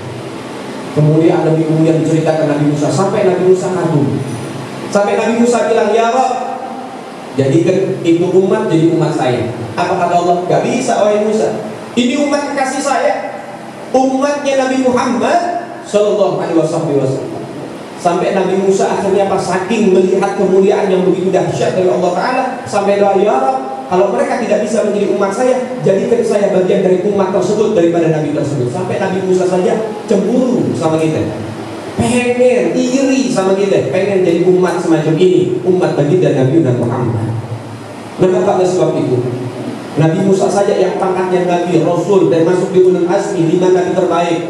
Kemudian Nabi kemudian diceritakan Nabi Musa, sampai Nabi Musa kagum, sampai Nabi Musa bilang, "Ya Rabb, jadikan itu umat jadi umat saya." Apa kata Allah? Gak bisa wahai Musa, ini umat kekasih saya, umatnya Nabi Muhammad Sallallahu Alaihi Wasallam. Sampai Nabi Musa akhirnya pas saking melihat kemuliaan yang begitu dahsyat dari Allah Ta'ala, sampai doa, "Ya Rabb, kalau mereka tidak bisa menjadi umat saya, jadikan saya bagian dari umat tersebut, daripada Nabi tersebut." Sampai Nabi Musa saja cemburu sama kita, pengen, iri sama kita, pengen jadi umat semacam ini, umat baginda Nabi Muhammad. Maka pada sebab itu Nabi Musa saja yang pangkatnya Nabi, Rasul, dan masuk di ulul azmi, 5 Nabi terbaik,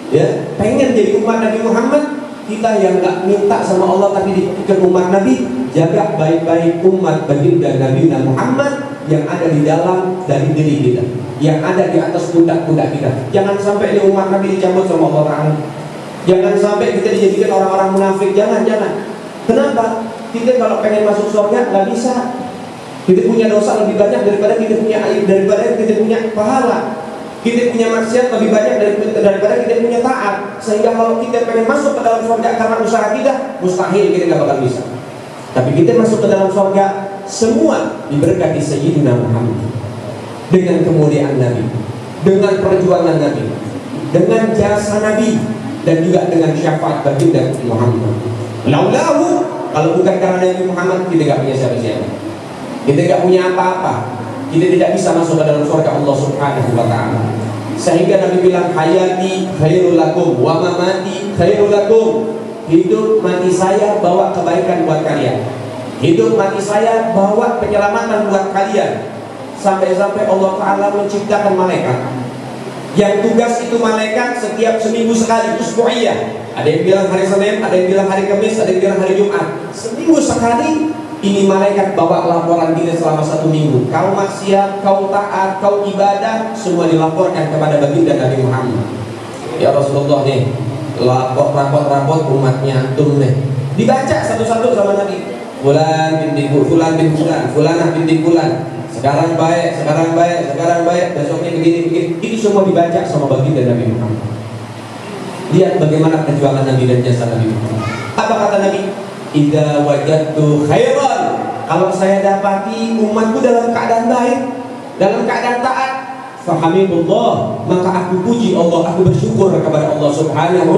ya, pengen jadi umat Nabi Muhammad. Kita yang gak minta sama Allah tapi dipikirkan umat Nabi, jaga baik-baik umat baginda Nabi Muhammad yang ada di dalam dari diri kita, yang ada di atas pundak-pundak kita. Jangan sampai di umat Nabi dicabut sama Allah Ta'ala. Jangan sampai kita dijadikan orang-orang munafik. Jangan. Kenapa? Kita kalau pengen masuk surga gak bisa. Kita punya dosa lebih banyak daripada kita punya aib, daripada kita punya pahala. Kita punya maksiat lebih banyak daripada kita punya taat. Sehingga kalau kita pengen masuk ke dalam surga karena usaha kita, mustahil kita gak bakal bisa. Tapi kita masuk ke dalam surga semua diberkati Sayyidina Muhammad, dengan kemuliaan Nabi, dengan perjuangan Nabi, dengan jasa Nabi, dan juga dengan syafaat baginda Muhammad. Laulahu, kalau bukan karena Nabi Muhammad, kita gak punya siapa-siapa. Kita gak punya apa-apa. Kita tidak bisa masuk ke dalam surga Allah Subhanahu wa Ta'ala. Sehingga Nabi bilang, "Hayati khairul lakum wa mamati khairul lakum." Hidup mati saya bawa kebaikan buat kalian. Hidup mati saya bawa penyelamatan buat kalian. Sampai-sampai Allah Ta'ala menciptakan malaikat yang tugas itu malaikat setiap seminggu sekali, usbu'iyah. Ada yang bilang hari Senin, ada yang bilang hari Kamis, ada yang bilang hari Jumat. Seminggu sekali ini malaikat bawa laporan kita selama 1 minggu. Kau maksiat, kau taat, kau ibadah, semua dilaporkan kepada baginda Nabi Muhammad. Ya Rasulullah nih, raport umatnya antum nih, dibaca satu-satu sama Nabi. Fulan binti fulan bin fulan, fulanah binti fulan. Sekarang baik, besoknya begini. Itu semua dibaca sama baginda Nabi Muhammad. Lihat bagaimana perjuangan Nabi dan jasa Nabi Muhammad. Apa kata Nabi? "Idza wajadtu khairan," kalau saya dapati umatku dalam keadaan baik, dalam keadaan taat, fahamidullah, maka aku puji Allah, aku bersyukur kepada Allah Subhanahu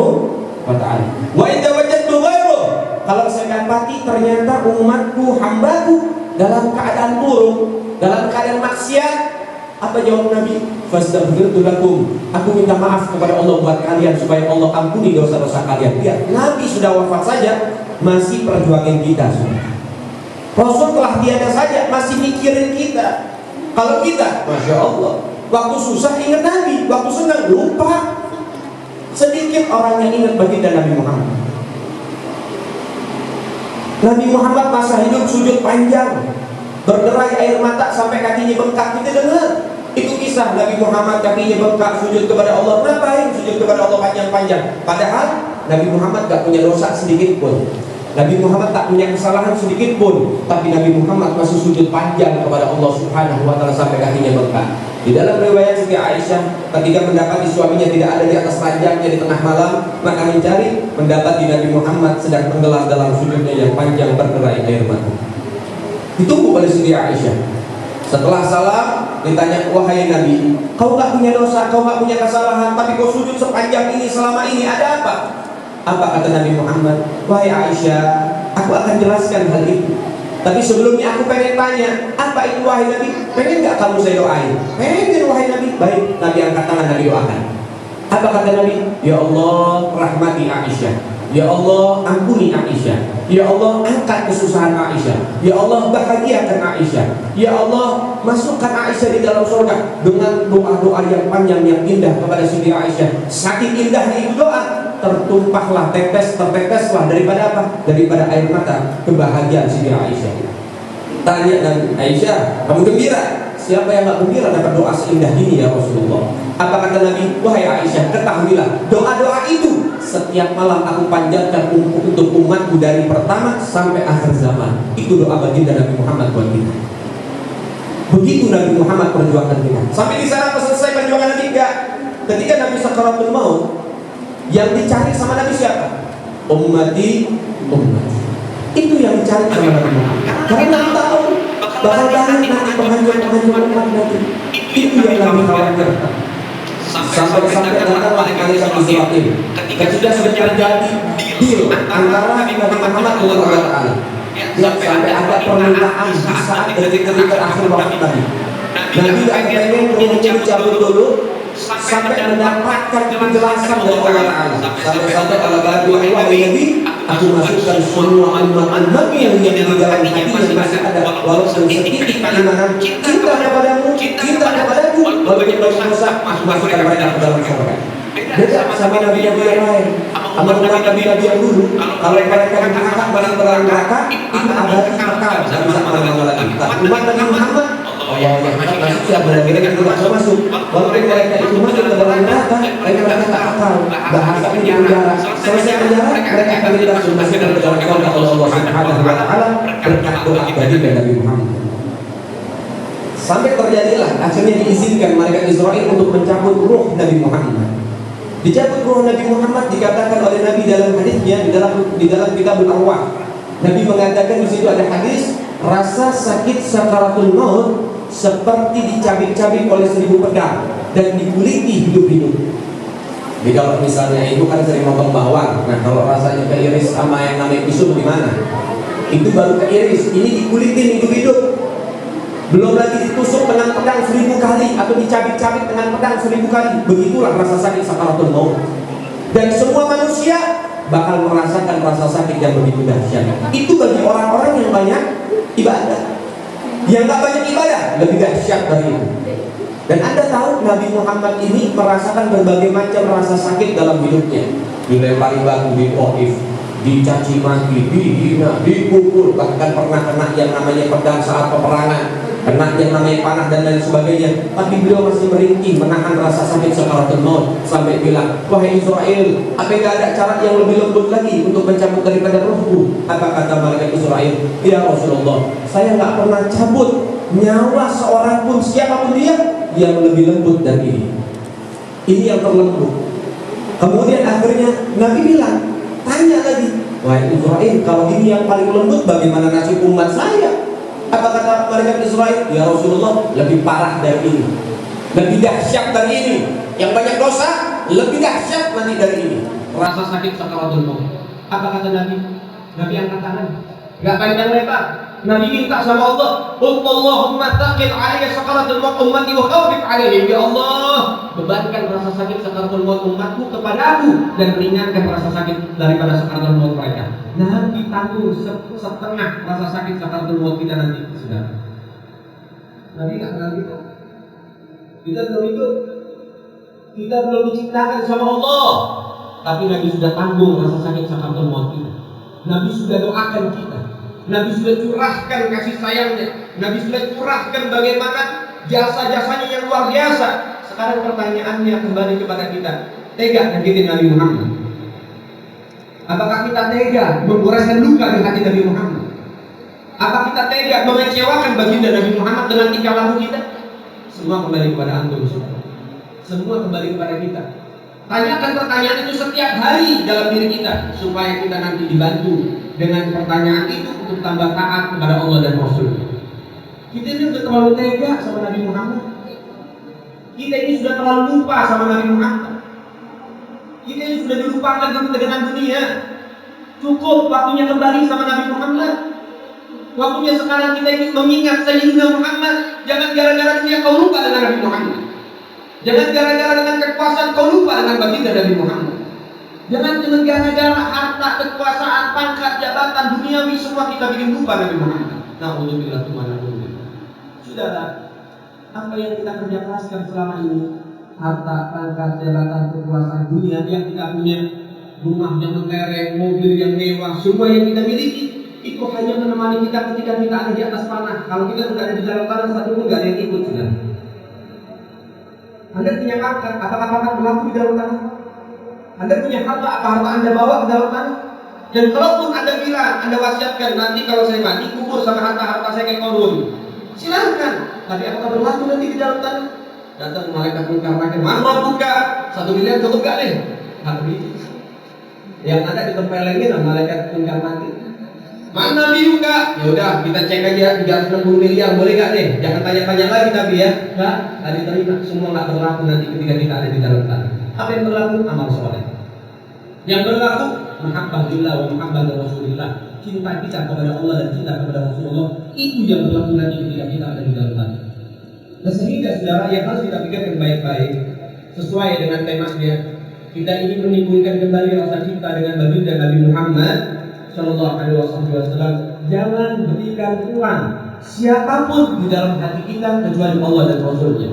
wa Ta'ala. Wa idza wajadtu ghairu, kalau saya dapati ternyata umatku, hambaku dalam keadaan buruk, dalam keadaan maksiat, apa jawab Nabi? "Fastaghfirtu lakum," aku minta maaf kepada Allah buat kalian supaya Allah ampuni dosa-dosa kalian. Lihat, Nabi sudah wafat saja masih perjuangin kita. Rasul telah tiada saja masih mikirin kita. Kalau kita, Masya Allah, waktu susah ingat Nabi, waktu senang lupa. Sedikit orang yang ingat baginda Nabi Muhammad. Nabi Muhammad masa hidup sujud panjang, berderai air mata sampai kakinya bengkak. Kita dengar itu kisah Nabi Muhammad kakinya bengkak sujud kepada Allah. Ngapain sujud kepada Allah panjang-panjang? Padahal Nabi Muhammad gak punya dosa sedikit pun. Nabi Muhammad tak punya kesalahan sedikit pun, tapi Nabi Muhammad masih sujud panjang kepada Allah Subhanahu wa taala sampai kakinya bengkak. Di dalam riwayat Siti Aisyah, ketika mendapati suaminya tidak ada di atas ranjangnya di tengah malam, maka mencari, mendapati Nabi Muhammad sedang tenggelam dalam sujudnya yang panjang berderai air mata. Ditunggu oleh Siti Aisyah. Setelah salam, ditanya, wahai Nabi, kau tak punya dosa, kau tak punya kesalahan, tapi kau sujud sepanjang ini selama ini, ada apa? Apa kata Nabi Muhammad? Wahai Aisyah, aku akan jelaskan hal itu. Tapi sebelumnya aku pengen tanya, apa itu wahai Nabi? Pengen gak kamu saya doain? Pengen wahai Nabi. Baik, Nabi angkat tangan, Nabi doakan. Apa kata Nabi? Ya Allah, rahmati Aisyah. Ya Allah, ampuni Aisyah. Ya Allah, angkat kesusahan Aisyah. Ya Allah, bahagiakan Aisyah. Ya Allah, masukkan Aisyah di dalam surga. Dengan doa-doa yang panjang, yang indah kepada Siti Aisyah. Saking indahnya itu doa, tertumpahlah, terteteslah daripada apa? Daripada air mata kebahagiaan Siti Aisyah. Tanya dan Aisyah, kamu gembira? Siapa yang gak gembira dapat doa seindah ini ya Rasulullah? Apa kata Nabi? Wahai Aisyah, ketahuilah, doa-doa itu setiap malam aku panjatkan untuk umatku dari pertama sampai akhir zaman. Itu doa baginda Nabi Muhammad buat kita. Begitu Nabi Muhammad perjuangan kita. Sampai di sana selesai perjuangan Nabi enggak? Ketika Nabi sakaratul maut, yang dicari sama Nabi siapa? Ummati. Itu yang dicari sama Nabi Muhammad. Karena Nabi tahu bakal banyak nanti penghancur umat Nabi. Itu yang Nabi khawatirkan. Sampai datang malaikat Israfil. Ketika sudah terjadi deal antara Nabi Muhammad dengan Allah Taala. Sampai ada permintaan di saat detik-detik terakhir waktu tadi. Nabi gak pengen ruhnya dicabut dulu sampai mendapatkan penjelasan dari Allah Taala. Sampai Allah berkata, wahai Nabi, aku masukkan semua umat-umat yang di dalam hati yang masih ada, walaupun sedikit keimanan cinta kepadamu, cinta kepadaku, walaupun banyak dosa, aku masukkan mereka ke dalam surga. Beda sama nabi-nabi yang lain. Sama nabi-nabi yang dulu, kalau mereka mengangkat barang neraka, itu abadi kekal, tidak bisa kemana-mana lagi. Umat Nabi Muhammad, Allah yang masuk siapa dan mereka tidak bisa masuk. Walaupun mereka itu masuk ke dalam neraka, mereka tak kekal. Bahasanya di penjara. Selesai penjara, mereka akan langsung masuk ke dalam surga Allah Subhanahu wa taala berkat doa baginda Nabi Muhammad. Sampai terjadilah akhirnya diizinkan malaikat Israel untuk mencabut ruh Nabi Muhammad. Dicabut ruh Nabi Muhammad dikatakan oleh Nabi dalam hadisnya di dalam Kitabul Arwah. Nabi mengatakan di situ ada hadis, rasa sakit sakaratul maut seperti dicabik-cabik oleh 1000 pedang dan dikuliti hidup-hidup. Jadi kalau misalnya ibu kan sering makan bawang, nah kalau rasanya keiris sama yang namanya pisau gimana? Itu baru keiris, ini dikulitin hidup-hidup. Belum lagi ditusuk dengan pedang 1000 kali atau dicabik-cabik dengan pedang 1000 kali. Begitulah rasa sakit sakaratul maut. Dan semua manusia bakal merasakan rasa sakit yang begitu dahsyat. Itu bagi orang-orang yang banyak ibadah. Yang gak banyak ibadah lebih dahsyat dari itu. Dan Anda tahu Nabi Muhammad ini merasakan berbagai macam rasa sakit dalam hidupnya. Dilempari batu di Taif, dicaci maki, dihina, dipukul, bahkan pernah kena yang namanya pedang saat peperangan, kena yang namanya panah dan lain sebagainya. Tapi beliau masih meringkih menahan rasa sakit sakaratul maut sampai bilang, wahai Israel, apa gak ada cara yang lebih lembut lagi untuk mencabut daripada ruhku? Apa kata malaikat Israel? Ya Rasulullah, saya gak pernah cabut nyawa seorang pun, siapapun dia, yang lebih lembut dari ini. Ini yang terlembut. Kemudian akhirnya Nabi bilang, tanya lagi, wahai Israel, kalau ini yang paling lembut, bagaimana nasib umat saya? Apa kata malaikat Israel? Ya Rasulullah, lebih parah dari ini, lebih dahsyat dari ini. Yang banyak dosa lebih dahsyat nanti dari ini. Rasa sakit sakaratul maut. Apa kata Nabi? Nabi angkat tangan, gak panjang lebar. Nabi minta sama Allah, Allahumma taqil alayya sakaratul maut ummati wa khawfif alayhim. Ya Allah, bebankan rasa sakit sakaratul maut umatku kepadaku dan ringankan rasa sakit daripada sakaratul maut mereka. Nabi tanggung setengah rasa sakit sakaratul maut kita nanti, saudara. Nabi nggak kenal kita. Kita belum hidup. Kita belum diciptakan sama Allah. Tapi Nabi sudah tanggung rasa sakit sakaratul maut kita. Nabi sudah doakan kita, Nabi sudah curahkan kasih sayangnya, Nabi sudah curahkan bagaimana jasa-jasanya yang luar biasa. Sekarang pertanyaannya kembali kepada kita, tega nyakitin Nabi Muhammad? Apakah kita tega menggoreskan luka di hati Nabi Muhammad? Apa kita tega mengecewakan baginda Nabi Muhammad dengan tingkah laku kita? Semua kembali kepada antum, semua kembali kepada kita. Tanyakan pertanyaan itu setiap hari dalam diri kita, supaya kita nanti dibantu dengan pertanyaan itu untuk tambah taat kepada Allah dan Rasul. Kita ini sudah terlalu tega sama Nabi Muhammad. Kita ini sudah terlalu lupa sama Nabi Muhammad. Kita ini sudah dilupakan dengan dunia. Cukup waktunya kembali sama Nabi Muhammad. Waktunya sekarang kita ingin mengingat Sayyidina Muhammad. Jangan gara-gara dunia kau lupa dengan Nabi Muhammad. Jangan gara-gara dengan kekuasaan kau lupa dengan baginda Nabi Muhammad. Jangan dengan gara-gara harta, kekuasaan, pangkat, jabatan, duniawi semua kita bikin lupa Nabi Muhammad. Na'udzubillah tumana'udzubillah. Sudahlah, apa yang kita kerja keraskan selama ini, harta, pangkat, jabatan, kekuasaan, dunia yang kita punya, rumah yang mentereng, mobil yang mewah, semua yang kita miliki, itu hanya menemani kita ketika kita ada di atas tanah. Kalau kita sudah ada di dalam tanah, satu pun nggak ada yang ikut sudah. Anda punya pangkat, apakah pangkat berlaku di dalam tanah? Anda punya harta, apa harta Anda bawa ke dalam tanah? Dan kalaupun Anda bilang, Anda wasiatkan, nanti kalau saya mati kubur sama harta-harta saya kayak korun, silahkan. Tapi apakah berlaku nanti di dalam tanah? Datang malaikat munkar nakir, mana buka 1 miliar cukup gak deh? Habis. Yang ada ditempelengin sama malaikat munkar nakir. Mana biu kak? Yaudah kita cek aja 360 miliar boleh gak deh? Jangan tanya-tanya lagi tapi ya. Enggak, tadi terima. Semua gak berlaku nanti ketika kita ada di dalam tanah. Apa yang berlaku? Amal soleh. Yang berlaku mahabbah billah wa mahabbah Rasulillah. Cinta kita kepada Allah dan cinta kepada Rasulullah. Itu yang berlaku nanti ketika kita ada di dalam tanah. Nah, sehingga saudara yang harus kita pikirkan baik-baik sesuai dengan temanya. Kita ingin menimbulkan kembali rasa cinta dengan baginda Nabi Muhammad Sallallahu Alaihi Wasallam. Jangan berikan ruang siapapun di dalam hati kita kecuali Allah dan Rasulnya.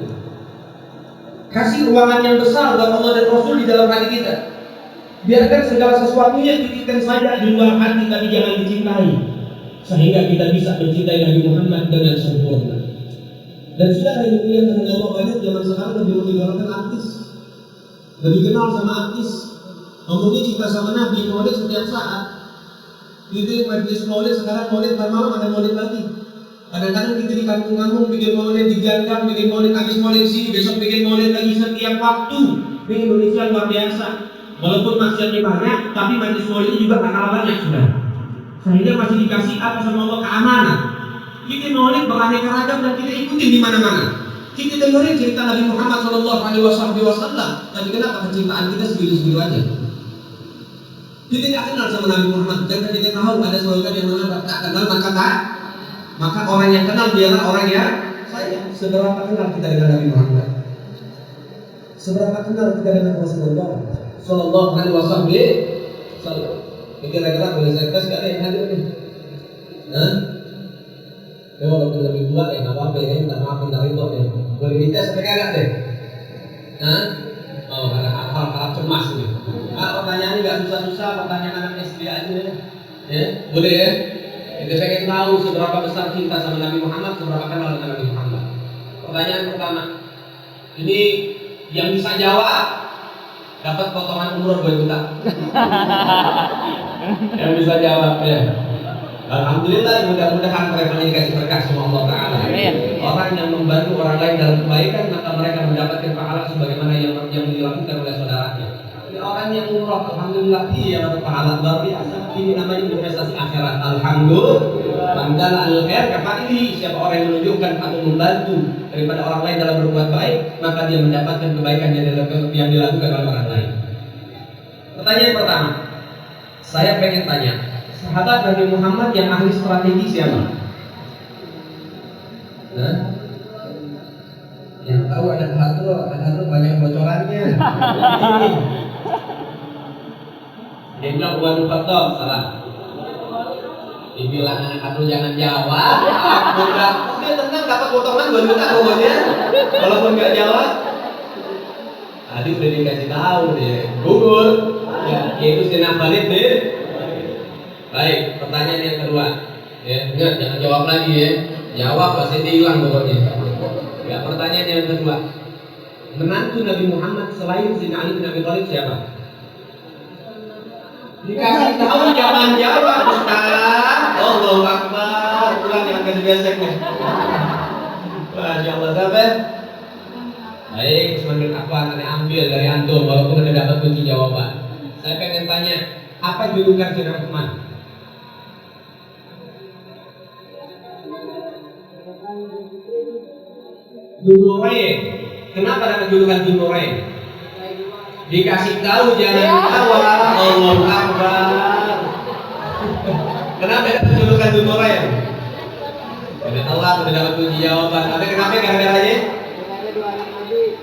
Kasih ruangan yang besar buat Allah dan Rasul di dalam hati kita. Biarkan segala sesuatunya dititipkan saja di luar hati, tapi jangan dicintai, sehingga kita bisa mencintai Nabi Muhammad dengan sempurna. Dan sudah ini yang Allah banyak zaman sekarang lebih meninggalkan artis, lebih kenal sama artis, ngomongnya cinta sama Nabi, maulid setiap saat. Itu majelis maulid sekarang maulid malam ada maulid lagi. Kadang-kadang kita di kampung-kampung bikin maulid di Jangkang, bikin maulid habis maulid sini, besok bikin maulid lagi setiap waktu. Di Indonesia luar biasa. Walaupun maksiatnya banyak, tapi majelis maulid itu juga tak kalah banyak sudah. Sehingga masih dikasih apa sama Allah keamanan. Kita maulid beraneka ragam dan kita ikutin di mana-mana. Kita dengerin cerita Nabi Muhammad Sallallahu Alaihi Wasallam, tapi kenapa kecintaan kita segitu-segitu aja? Kita tidak kenal sama Nabi Muhammad, dan kita tahu ada slogan yang mana tak kenal maka tak. Maka orang yang kenal dialah orang yang sayang. Seberapa kenal kita dengan Nabi Muhammad? Seberapa kenal kita dengan Rasulullah Sallallahu Alaihi Wasallam? Kira-kira boleh saya tes gak ada yang hadir nih? Hah? Ya walaupun lebih tua ya nggak apa-apa ya, minta maaf minta ridho ya. Boleh dites mereka gak deh? Hah? Oh, ada hal-hal cemas nih. Pertanyaannya nggak susah-susah, pertanyaan anak SD aja ya. Boleh ya? Kita pengen tahu seberapa besar cinta sama Nabi Muhammad, seberapa kenal dengan Nabi Muhammad. Pertanyaan pertama, ini yang bisa jawab dapat potongan umroh 2 juta. Yang bisa jawab ya. Alhamdulillah, mudah-mudahan mereka dikasih berkah sama Allah Ta'ala. Orang yang membantu orang lain dalam kebaikan, maka mereka mendapatkan pahala sebagaimana yang dilakukan oleh saudaranya. Orang yang umroh, alhamdulillah dia dapat pahala luar biasa. Ini namanya investasi akhirat. Alhamdulillah. Mandala al-khair kafa'ili. Siapa orang yang menunjukkan atau membantu daripada orang lain dalam berbuat baik, maka dia mendapatkan kebaikan yang dilakukan oleh orang lain. Pertanyaan pertama, saya pengen tanya, sahabat Nabi Muhammad yang ahli strategi siapa? Nah, yang tahu ada hadro banyak bocorannya. Dia bilang Umar Khattab, salah. Dibilang anak hadro jangan jawab. Dia tenang dapat potongan 2 juta pokoknya. Walaupun nggak jawab, tadi udah dikasih tahu deh. Gugur. Ya, yaitu Sayyidina Khalid bin Baik, pertanyaan yang kedua. Ya, ingat jangan jawab lagi ya. Jawab pasti hilang pokoknya. Ya, pertanyaan yang kedua. Menantu Nabi Muhammad selain Sayyidina Ali bin Abi Thalib siapa? Dikasih tahu jangan jawab, Ustaz. Allahu Akbar. Pulang yang akan biasanya. Masya Allah, sahabat. Baik, semakin apa akan ambil dari antum walaupun anda dapat kunci jawaban. Saya pengen tanya, apa julukan Sayyidina Utsman? Dzunurain. Kenapa dapat julukan Dzunurain? Dikasih tahu jangan jawab. Allahu Akbar. Kenapa dapat julukan Dzunurain? Tidak tahu lah, tidak dapat kunci jawaban. Tapi kenapa gara-garanya?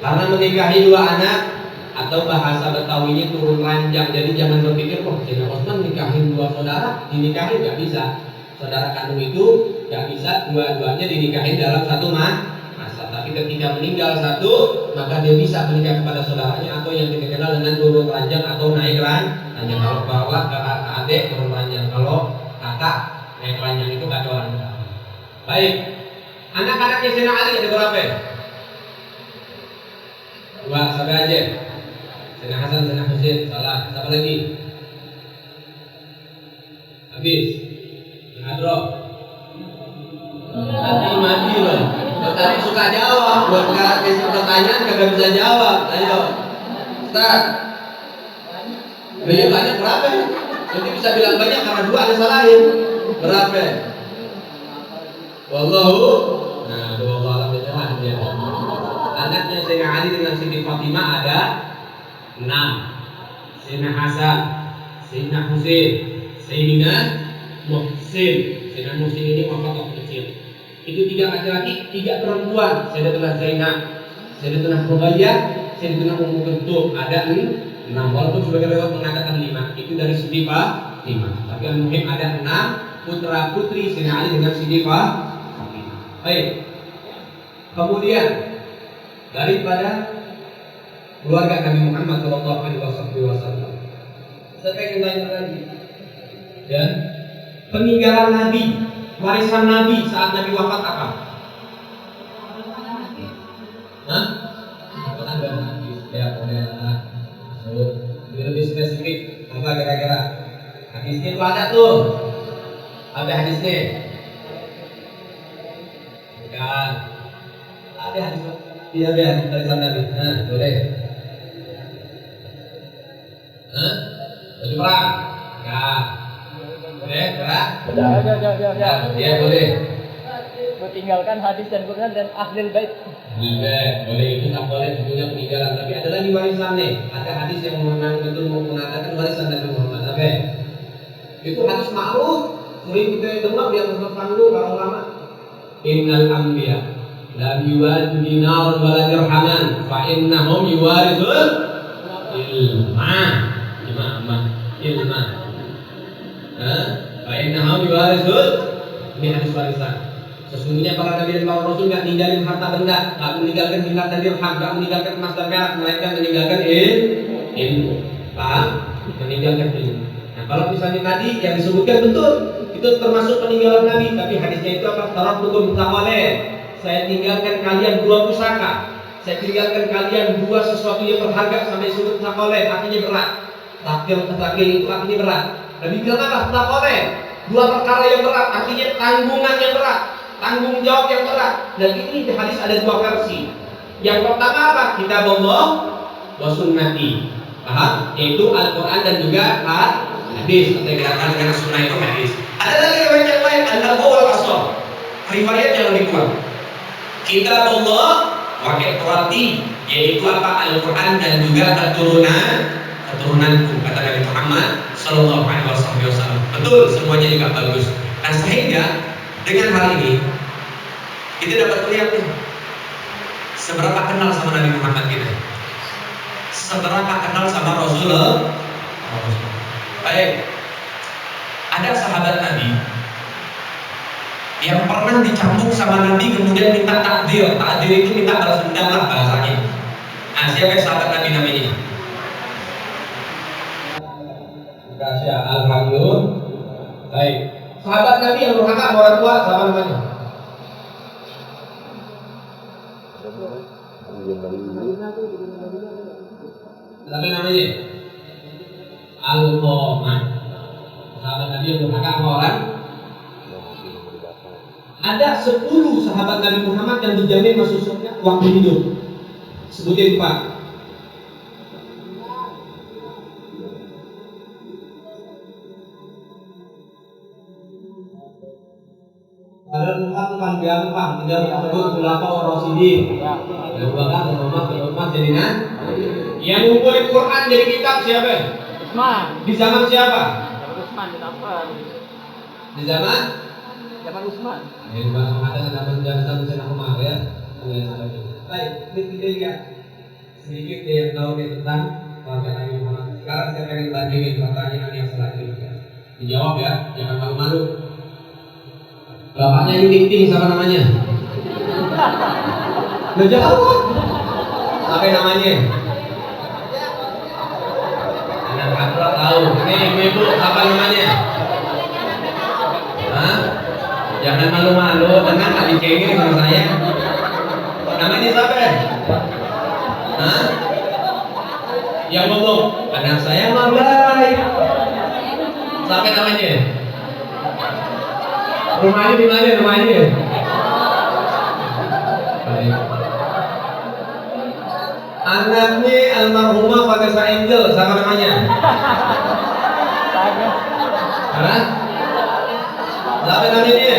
Karena menikahi dua anak atau bahasa Betawinya turun ranjang. Jadi jangan berpikir, wah Sayyidina Utsman nikahin dua saudara, dinikahin nggak bisa. Saudara kandung itu nggak bisa dua-duanya dinikahin dalam satu masa. Tapi ketika meninggal satu, maka dia bisa menikah kepada saudaranya atau yang dikenal dengan turun ranjang atau naik ranjang. Kalau bawa ke adik turun ranjang, kalau kakak naik ranjang itu kata orang. Baik, anak-anaknya Sayyidina Ali ada berapa? Dua, sampai aja. Sayyidina Hasan, Sayyidina Husain, salah. Siapa lagi? Habis. Adro. Mati loh. Tadi suka jawab, buat kasih pertanyaan kagak bisa jawab. Ayo, Ustaz. Banyak berapa? Nanti bisa bilang banyak karena dua ada salahin. Berapa? Wallahu. Nah, wallahu a'lam bishawab. Anaknya Sayyidina Ali dengan Siti Fatimah ada 6. Sayyidina Hasan, Sayyidina Husain, Sayyidina Muhsin. Sayyidina Muhsin ini wafat waktu kecil. Itu 3 laki-laki, 3 perempuan. Sayyidatuna Zainab, Sayyidatuna Ruqayyah, Sayyidatuna Ummu Kulthum. Ada 6. Walaupun sebagian riwayat mengatakan 5. Itu dari Siti Fatimah. Tapi yang muhim ada 6 putra putri Sayyidina Ali dengan Siti Fatimah. Baik. Kemudian daripada keluarga Nabi Muhammad SAW, saya pengen tanya lagi, ya, peninggalan Nabi, warisan Nabi saat Nabi wafat apa? Hah? Ada hadis, ya, lebih spesifik apa kira-kira? Hadisnya itu ada tuh, ada hadisnya. Bukan, ada hadis. Iya biar tulisan Nabi. Nah, boleh. Hah? Baju perang? Enggak. Boleh, enggak? Ya, dia boleh. Tinggalkan hadis dan Quran dan ahlul bait. Boleh itu tak boleh tentunya peninggalan. Tapi ada lagi warisan nih. Ada hadis yang betul mengatakan warisan Nabi Muhammad. Oke. Itu hadis ma'ruf. Sering kita dengar di atas panggung para ulama. Innal anbiya lam yuwarisu dinaran wala dirhaman fa innahum yuwarisul ilma. Fa innahum yuwarisul, ini hadis warisan. Sesungguhnya para nabi dan para rasul enggak ninggalin harta benda, enggak meninggalkan dinar dan dirham, enggak meninggalkan emas dan perak, melainkan meninggalkan ilmu. Paham? Meninggalkan ilmu. Nah, kalau misalnya tadi yang disebutkan betul, itu termasuk peninggalan Nabi, tapi hadisnya itu apa? Taraktukum taqaleh. Saya tinggalkan kalian 2 pusaka. Saya tinggalkan kalian 2 sesuatu yang berharga sampai surut taqaleh, artinya berat. Takil itu artinya berat. Nabi bilang apa? Taqaleh, 2 perkara yang berat, artinya tanggungan yang berat, tanggung jawab yang berat. Dan ini di hadis ada 2 versi. Yang pertama apa? Kitab Allah wa sunnati. Paham? Yaitu Al-Quran dan juga hadis. Atau dikatakan dengan sunnah itu hadis. Ada lagi riwayat yang lain, Al-Nabu wal-Asr. Riwayat yang lebih kuat. Kitab Allah wa iqrati, yaitu apa? Al-Quran dan juga keturunanku, kata Nabi Muhammad sallallahu alaihi wasallam. Betul, semuanya juga bagus. Nah, sehingga dengan hal ini kita dapat melihat nih, seberapa kenal sama Nabi Muhammad kita, seberapa kenal sama Rasulullah. Baik, ada sahabat Nabi yang pernah dicambuk sama Nabi kemudian minta takdir. Takdir itu minta balas dendam lah bahasanya. Nah, siapa sahabat Nabi namanya? Alhamdulillah. Baik. Sahabat Nabi yang durhaka sama orang tua, siapa namanya? Siapa namanya? Al-Qamah. Sahabat Nabi yang durhaka sama orang. Ada 10 sahabat Nabi Muhammad yang dijamin masuk surga waktu hidup. Sebutin 4. Ada 4 kan gampang, tinggal disebut khulafa ar-rasyidin. Yang bakal umat jadinya. Yang ngumpulin Quran jadi kitab siapa? Utsman. Di zaman siapa? Utsman bin Affan. Di zaman Utsman. Ada zaman Sayyidina Umar ya. Baik, kita lihat sedikit yang tahu tentang keluarga Nabi Muhammad. Sekarang saya pengen bandingin pertanyaan yang selanjutnya. Dijawab ya, jangan malu-malu. Bapaknya Ayu Ting Ting, siapa namanya? Udah jawab. Apa namanya? Anak kamu tahu. Ini ibu, apa namanya? Hah? Jangan malu-malu, tenang, nggak dicengin sama saya. Namanya siapa? Hah? Yang ngomong, anak saya mah baik. Siapa namanya? Rumahnya di mana? Rumahnya? Baik. Anaknya almarhumah Vanessa Angel, siapa namanya? Hah? Siapa namanya?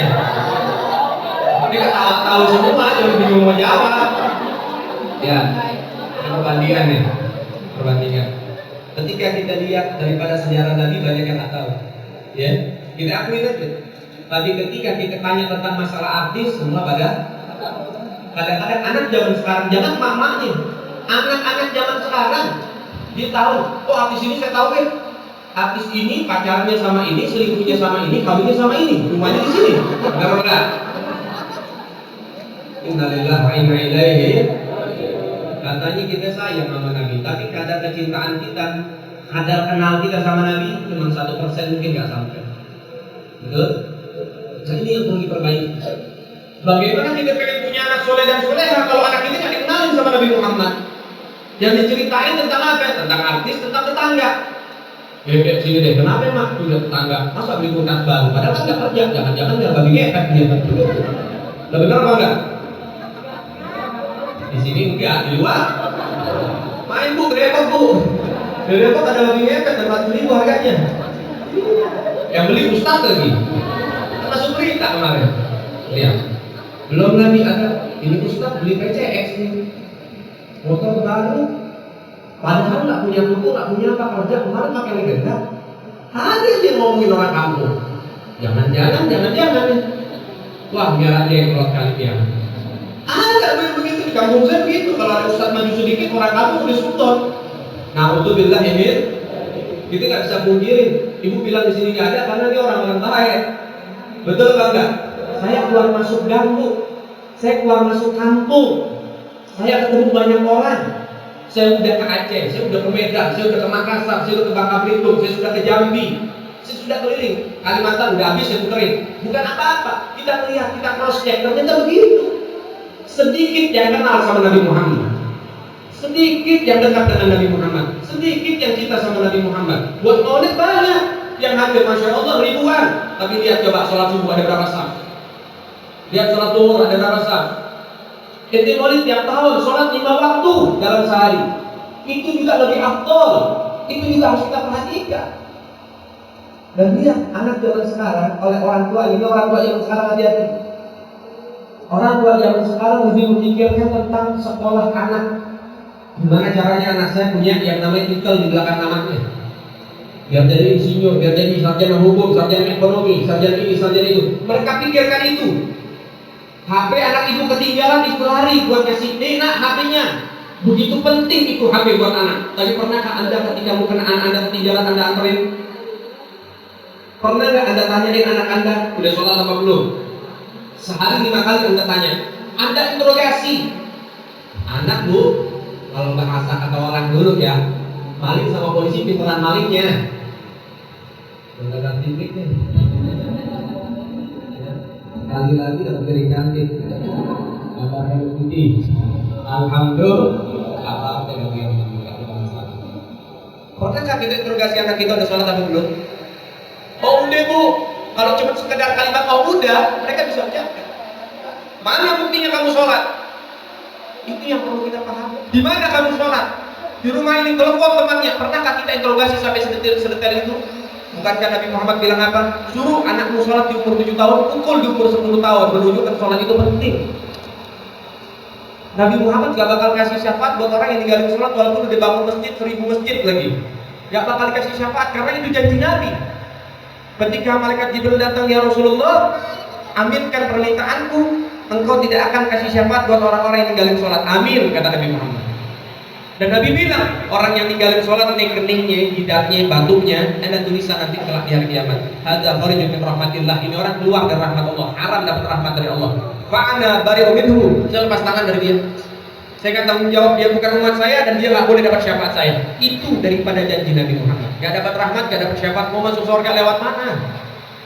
Ini kan tahu semua, jangan bingung mau jawab. Ya, perbandingan nih, perbandingan. Ketika kita lihat daripada sejarah Nabi banyak yang tak tahu, ya kita akui aja. Tapi ketika kita tanya tentang masalah artis, semua pada kadang-kadang anak zaman sekarang, jangan mak-maknya, anak-anak zaman sekarang dia tahu, oh artis ini saya tahu ya. Artis ini pacarnya sama ini, selingkuhnya sama ini, kawinnya sama ini, rumahnya di sini. Benar-benar. Innalillahi wa inna ilaihi. Katanya kita sayang sama Nabi, tapi kadar kecintaan kita, kadar kenal kita sama Nabi cuma 1% mungkin nggak sampai. Betul? Nah ini yang perlu diperbaiki. Bagaimana kita pengen punya anak soleh dan soleha kalau anak ini nggak dikenalin sama Nabi Muhammad? Yang diceritain tentang apa? Tentang artis, tentang tetangga. Bebek sini deh, kenapa mak? Udah tetangga, masa beli kulkas baru? Padahal kan nggak kerja, jangan-jangan nggak bagi ngepet dia. Udah benar apa enggak? Di sini enggak, di luar main bu, repot bu. Di repot ada bagi ngepet, 400.000 harganya. Yang beli ustaz lagi. Masuk berita kemarin. Lihat, belum lagi ada ini ustaz beli PCX nih, motor baru. Padahal nggak punya buku, nggak punya apa kerja, kemarin pakai legenda. Ada yang ngomongin orang kampung. Jangan-jangan nih. Wah, biar aja yang keluar kali dia. Ada begitu di kampung saya begitu. Kalau ada ustaz maju sedikit, orang kampung udah sutton. Nah, untuk billah ini, kita nggak bisa pungkirin. Ibu bilang di sini nggak ada karena dia orang baik. Betul apa enggak? Saya keluar masuk gang bu, saya keluar masuk kampung, saya ketemu banyak orang. Saya udah ke Aceh, saya udah ke Medan, saya udah ke Makassar, saya udah ke Bangka Belitung, saya sudah ke Jambi, saya sudah keliling. Kalimantan udah habis, saya puterin. Bukan apa-apa, kita melihat, kita cross check, ternyata begitu. Sedikit yang kenal sama Nabi Muhammad, sedikit yang dekat dengan Nabi Muhammad, sedikit yang cinta sama Nabi Muhammad. Buat maulid banyak, yang hampir masya Allah ribuan. Tapi lihat coba sholat subuh ada berapa saf? Lihat sholat zuhur ada berapa saf? Ente maulid tiap tahun sholat 5 waktu dalam sehari. Itu juga lebih afdol. Itu juga harus kita perhatikan. Dan lihat anak zaman sekarang oleh orang tua ini, orang tua zaman sekarang hati-hati. Orang tua zaman sekarang lebih memikirkan tentang sekolah anak. Gimana caranya anak saya punya yang namanya titel di belakang namanya? Biar jadi insinyur, biar jadi sarjana hukum, sarjana ekonomi, sarjana ini, sarjana itu. Mereka pikirkan itu. HP anak ibu ketinggalan dipelari buat kasih nak HP-nya. Begitu penting itu HP buat anak. Tapi pernahkah Anda ketika mungkin anak Anda ketinggalan Anda anterin? Pernah nggak Anda tanyain anak Anda udah sholat apa belum? Sehari 5 kali Anda tanya. Anda interogasi. Anak bu, kalau bahasa kata orang dulu ya, maling sama polisi pinteran malingnya. Saudara tipik nih. Lagi-lagi dapat piring cantik. Apa yang putih? Alhamdulillah. Apa yang pernahkah kita interogasi anak kita udah sholat atau belum? Oh udah bu. Kalau cuma sekedar kalimat oh udah, mereka bisa jaga. Mana buktinya kamu sholat? Itu yang perlu kita pahami. Di mana kamu sholat? Di rumah ini telepon temannya. Pernahkah kita interogasi sampai sedetail itu? Bukankah Nabi Muhammad bilang apa? Suruh anakmu sholat di umur 7 tahun, pukul di umur 10 tahun, menunjukkan sholat itu penting. Nabi Muhammad gak bakal kasih syafaat buat orang yang ninggalin sholat walaupun udah bangun masjid 1000 masjid lagi. Gak bakal dikasih syafaat karena itu janji Nabi. Ketika malaikat Jibril datang, ya Rasulullah, aminkan permintaanku, engkau tidak akan kasih syafaat buat orang-orang yang ninggalin sholat. Amin, kata Nabi Muhammad. Dan Nabi bilang, orang yang ninggalin sholat, nih keningnya, jidatnya, batuknya, ada tulisan nanti kelak di hari kiamat. Hadza kharijun min rahmatillah. Ini orang keluar dari rahmat Allah, haram dapat rahmat dari Allah. Fa'ana bari'u minhu. Saya lepas tangan dari dia. Saya akan tanggung jawab, dia bukan umat saya dan dia nggak boleh dapat syafaat saya. Itu daripada janji Nabi Muhammad. Gak dapat rahmat, gak dapat syafaat. Mau masuk surga lewat mana?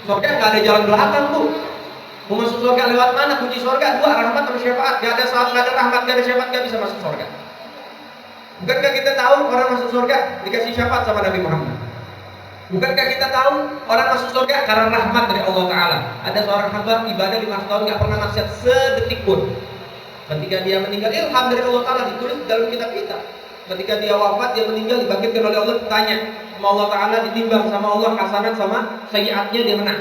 Surga nggak ada jalan belakang tuh. Mau masuk surga lewat mana? Kunci surga dua, rahmat sama syafaat. Gak ada saat, gak ada rahmat, gak ada syafaat, gak bisa masuk surga. Bukankah kita tahu orang masuk surga dikasih syafaat sama Nabi Muhammad? Bukankah kita tahu orang masuk surga karena rahmat dari Allah Ta'ala? Ada seorang hamba ibadah 500 tahun gak pernah maksiat sedetik pun. Ketika dia meninggal, ilham dari Allah Ta'ala ditulis dalam kitab kita. Ketika dia wafat, dia meninggal, dibangkitkan oleh Allah, ditanya sama Allah Ta'ala, ditimbang sama Allah, hasanat sama sayyiatnya, dia menang.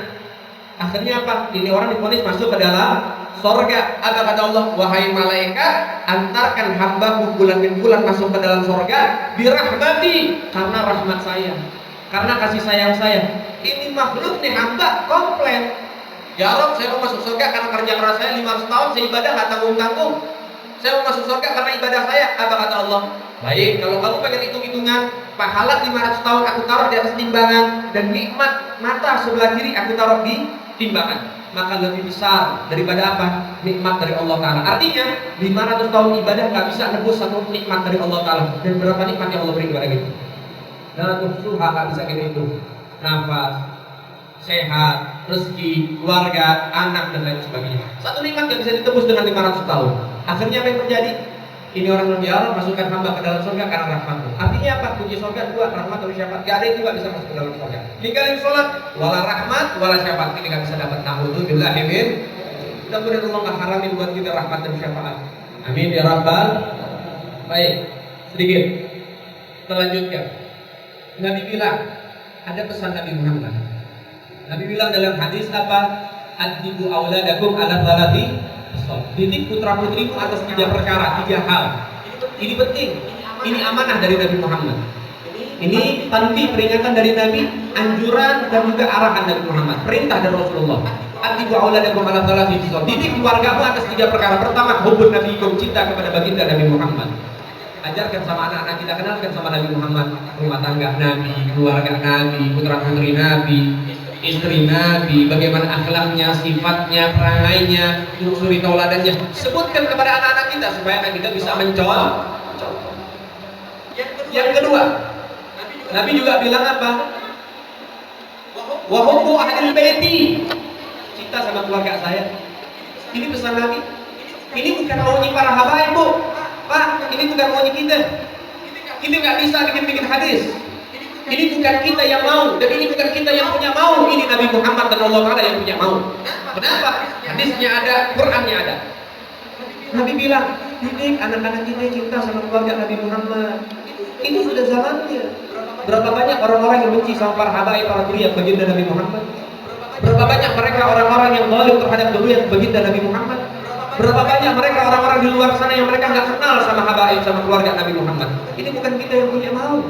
Akhirnya apa? Ini orang divonis masuk ke dalam surga. Apa kata Allah? Wahai malaikat, antarkan hambaku bulan bin bulan masuk ke dalam surga birahmati, karena rahmat saya, karena kasih sayang saya. Ini makhluk nih hamba komplain, ya Rob, saya mau masuk surga karena kerja keras saya 500 tahun, saya ibadah gak tanggung-tanggung. Saya mau masuk surga karena ibadah saya. Apa kata Allah? Baik, kalau kamu pengen hitung-hitungan pahala 500 tahun aku taruh di atas timbangan, dan nikmat mata sebelah kiri aku taruh di timbangan, maka lebih besar daripada apa? Nikmat dari Allah Ta'ala. Artinya 500 tahun ibadah gak bisa nebus satu nikmat dari Allah Ta'ala. Dan berapa nikmat yang Allah beri kepada kita? Dan suha gak bisa kita hitung. Nafas, sehat, rezeki, keluarga, anak, dan lain sebagainya. Satu nikmat gak bisa ditebus dengan 500 tahun. Akhirnya apa yang terjadi? Ini orang lebih Allah masukkan hamba ke dalam surga karena rahmatmu. Artinya apa? Kunci surga dua, rahmat atau syafaat. Gak ada yang juga bisa masuk ke dalam surga. Ninggalin sholat, wala rahmat, wala syafaat. Ini gak bisa dapat. Na'udzubillah, amin. Mudah-mudahan Allah gak haramin buat kita rahmat dan syafaat. Amin ya Rabbal. Baik, sedikit selanjutnya. Nabi bilang, ada pesan Nabi Muhammad. Nabi bilang dalam hadis apa? Adibu auladakum ala salati. Didik putra putrimu atas 3 perkara, 3 hal. Ini penting. Ini amanah dari Nabi Muhammad. Ini tanbih, peringatan dari Nabi, anjuran dan juga arahan Nabi Muhammad, perintah dari Rasulullah. Adibu auladakum ala salati. Didik keluargamu atas 3 perkara. Pertama, hubun nabiikum, cinta kepada baginda Nabi Muhammad. Ajarkan sama anak-anak kita, kenalkan sama Nabi Muhammad, rumah tangga Nabi, keluarga Nabi, putra putri Nabi, istri Nabi, bagaimana akhlaknya, sifatnya, perangainya, suri tauladannya. Sebutkan kepada anak-anak kita supaya anak kita bisa mencontoh. Yang kedua, Nabi juga bilang apa? Wa hubbu ahlil baiti, cinta sama keluarga saya. Ini pesan Nabi. Ini bukan maunya para habaib, Bu. Pak, ini bukan maunya kita. Kita nggak bisa bikin hadis. Ini bukan kita yang mau, dan ini bukan kita yang punya mau. Ini Nabi Muhammad dan Allah Ta'ala yang punya mau. Kenapa? Hadisnya ada, Qurannya ada. Nabi bilang, didik anak-anak kita cinta sama keluarga Nabi Muhammad. Ini sudah zamannya. Berapa banyak orang-orang yang benci sama para habaib, para duri yang baginda Nabi Muhammad? Berapa banyak mereka orang-orang yang zalim terhadap duri yang baginda Nabi Muhammad? Berapa banyak mereka orang-orang di luar sana yang mereka nggak kenal sama habaib, sama keluarga Nabi Muhammad? Ini bukan kita yang punya mau.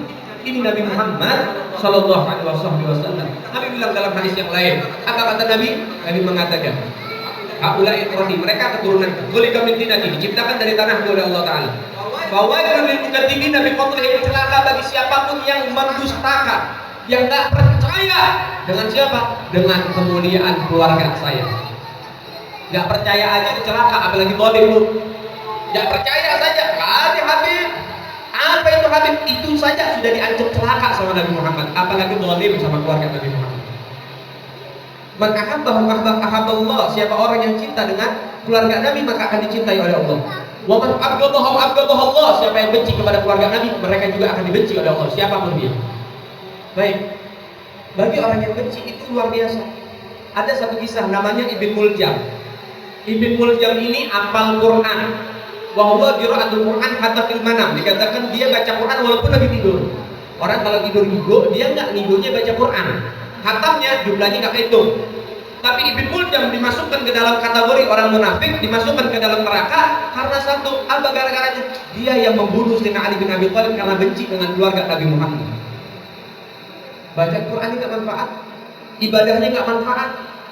Ini Nabi Muhammad Sallallahu Alaihi Wasallam. Nabi bilang dalam hadis yang lain. Apa kata Nabi? Nabi mengatakan, haulai itroni, mereka keturunan khuliqa min tinati, diciptakan dari tanah oleh Allah Ta'ala. Fawailul lil mukadzimin bi qatlihim, celaka bagi siapapun yang mendustakan, yang nggak percaya dengan siapa? Dengan kemuliaan keluarga saya. Nggak percaya aja celaka, apalagi zalim lu. Nggak percaya saja, Habib. Apa itu Habib? Itu saja sudah diancam celaka sama Nabi Muhammad, apalagi zalim sama keluarga Nabi Muhammad. Man ahabbahu ahabballah. Siapa orang yang cinta dengan keluarga Nabi maka akan dicintai oleh Allah. Wa man abghadahu Allah. Siapa yang benci kepada keluarga Nabi, mereka juga akan dibenci oleh Allah, siapapun dia. Baik. Bagi orang yang benci itu luar biasa. Ada satu kisah namanya Ibn Muljam. Ibn Muljam ini hafal Quran. Wa huwa qira'atul Quran hatta fil manam. Dikatakan dia baca Quran walaupun lagi tidur. Orang kalau tidur ngigo, dia enggak ngigonya baca Quran. Hatamnya jumlahnya enggak kehitung. Tapi Ibn Muljam dimasukkan ke dalam kategori orang munafik, dimasukkan ke dalam neraka karena satu, apa gara-garanya? Dia yang membunuh Sayyidina Ali bin Abi Thalib karena benci dengan keluarga Nabi Muhammad. Baca Quran ini gak manfaat, ibadahnya gak manfaat,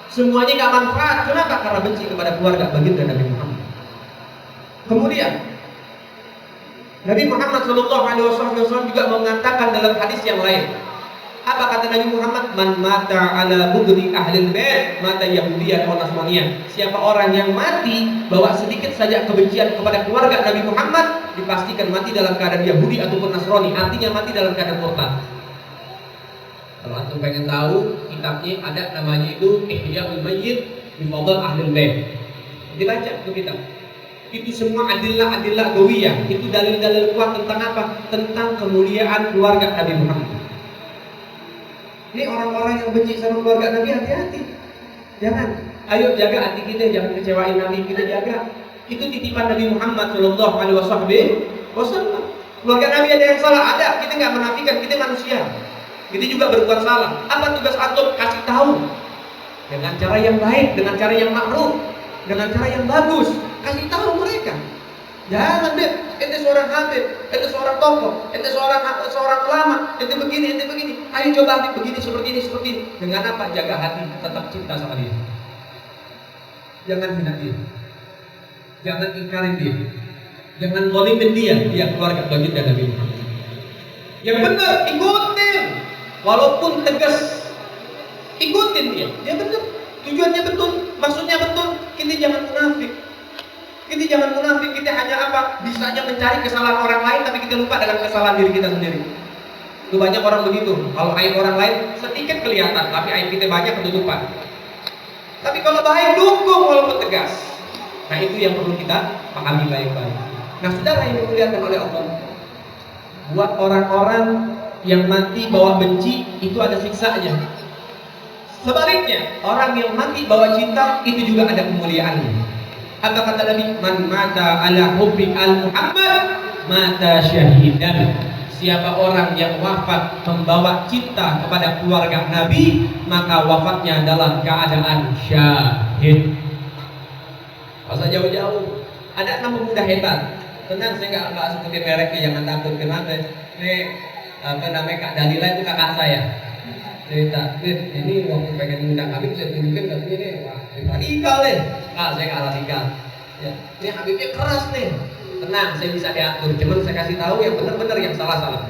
semuanya gak manfaat. Kenapa? Karena benci kepada keluarga baginda Nabi Muhammad. Kemudian Nabi Muhammad SAW juga mengatakan dalam hadis yang lain. Apa kata Nabi Muhammad? Man mata ala budri ahlil bait mata yahudiyan wa nasraniyan. Siapa orang yang mati bawa sedikit saja kebencian kepada keluarga Nabi Muhammad, dipastikan mati dalam keadaan Yahudi ataupun Nasrani, artinya mati dalam keadaan murtad. Kalau antum pengen tahu, kitabnya ada namanya itu Ihya'ul Mayyit bi Fadl Ahlul Bait. Dibaca itu kitab. Itu semua adillah gawiyah, itu dalil-dalil kuat tentang apa? Tentang kemuliaan keluarga Nabi Muhammad. Ini orang-orang yang benci sama keluarga Nabi, hati-hati. Jangan. Ayo jaga hati kita, jangan kecewain Nabi, kita jaga. Itu titipan Nabi Muhammad sallallahu alaihi wasallam. Keluarga Nabi ada yang salah, ada. Kita nggak menafikan, kita manusia. Kita juga berbuat salah. Apa tugas antum? Kasih tahu. Dengan cara yang baik, dengan cara yang ma'ruf, dengan cara yang bagus. Kasih tahu mereka. Jangan deh, ente seorang habib, ente seorang tokoh, ente seorang ulama, ente begini. Ayo coba ente begini, seperti ini. Dengan apa? Jaga hati, tetap cinta sama dia. Jangan hina dia. Jangan ingkarin dia. Jangan zalimin dia keluarga baginda Nabi Muhammad. Yang benar, ikutin. Walaupun tegas, ikutin dia. Dia benar, tujuannya betul, maksudnya betul. Kita jangan munafik. Kita hanya apa? Bisanya mencari kesalahan orang lain, tapi kita lupa dengan kesalahan diri kita sendiri. Itu banyak orang begitu. Kalau aib orang lain sedikit kelihatan, tapi aib kita banyak ketutupan. Tapi kalau baik, dukung walaupun tegas. Nah itu yang perlu kita pahami baik-baik. Nah saudara yang dimuliakan oleh Allah, buat orang-orang yang mati bawa benci itu ada siksanya. Sebaliknya, orang yang mati bawa cinta itu juga ada kemuliaannya. Apa kata Nabi? Man mata ala hubbi al-Muhammad mata syahidan. Siapa orang yang wafat membawa cinta kepada keluarga Nabi, maka wafatnya adalah keadaan syahid. Masa jauh-jauh. Ada 6 pemuda hebat. Tenang, saya nggak sebutin mereknya, jangan takut. Kenapa? Ini apa namanya, Kak Dalila itu kakak saya. Cerita, ini waktu pengen ngundang Habib, saya tunjukin katanya nih, wah radikal deh. Saya nggak radikal. Ya, ini Habibnya keras nih. Tenang, saya bisa diatur. Cuman saya kasih tahu yang benar-benar, yang salah-salah.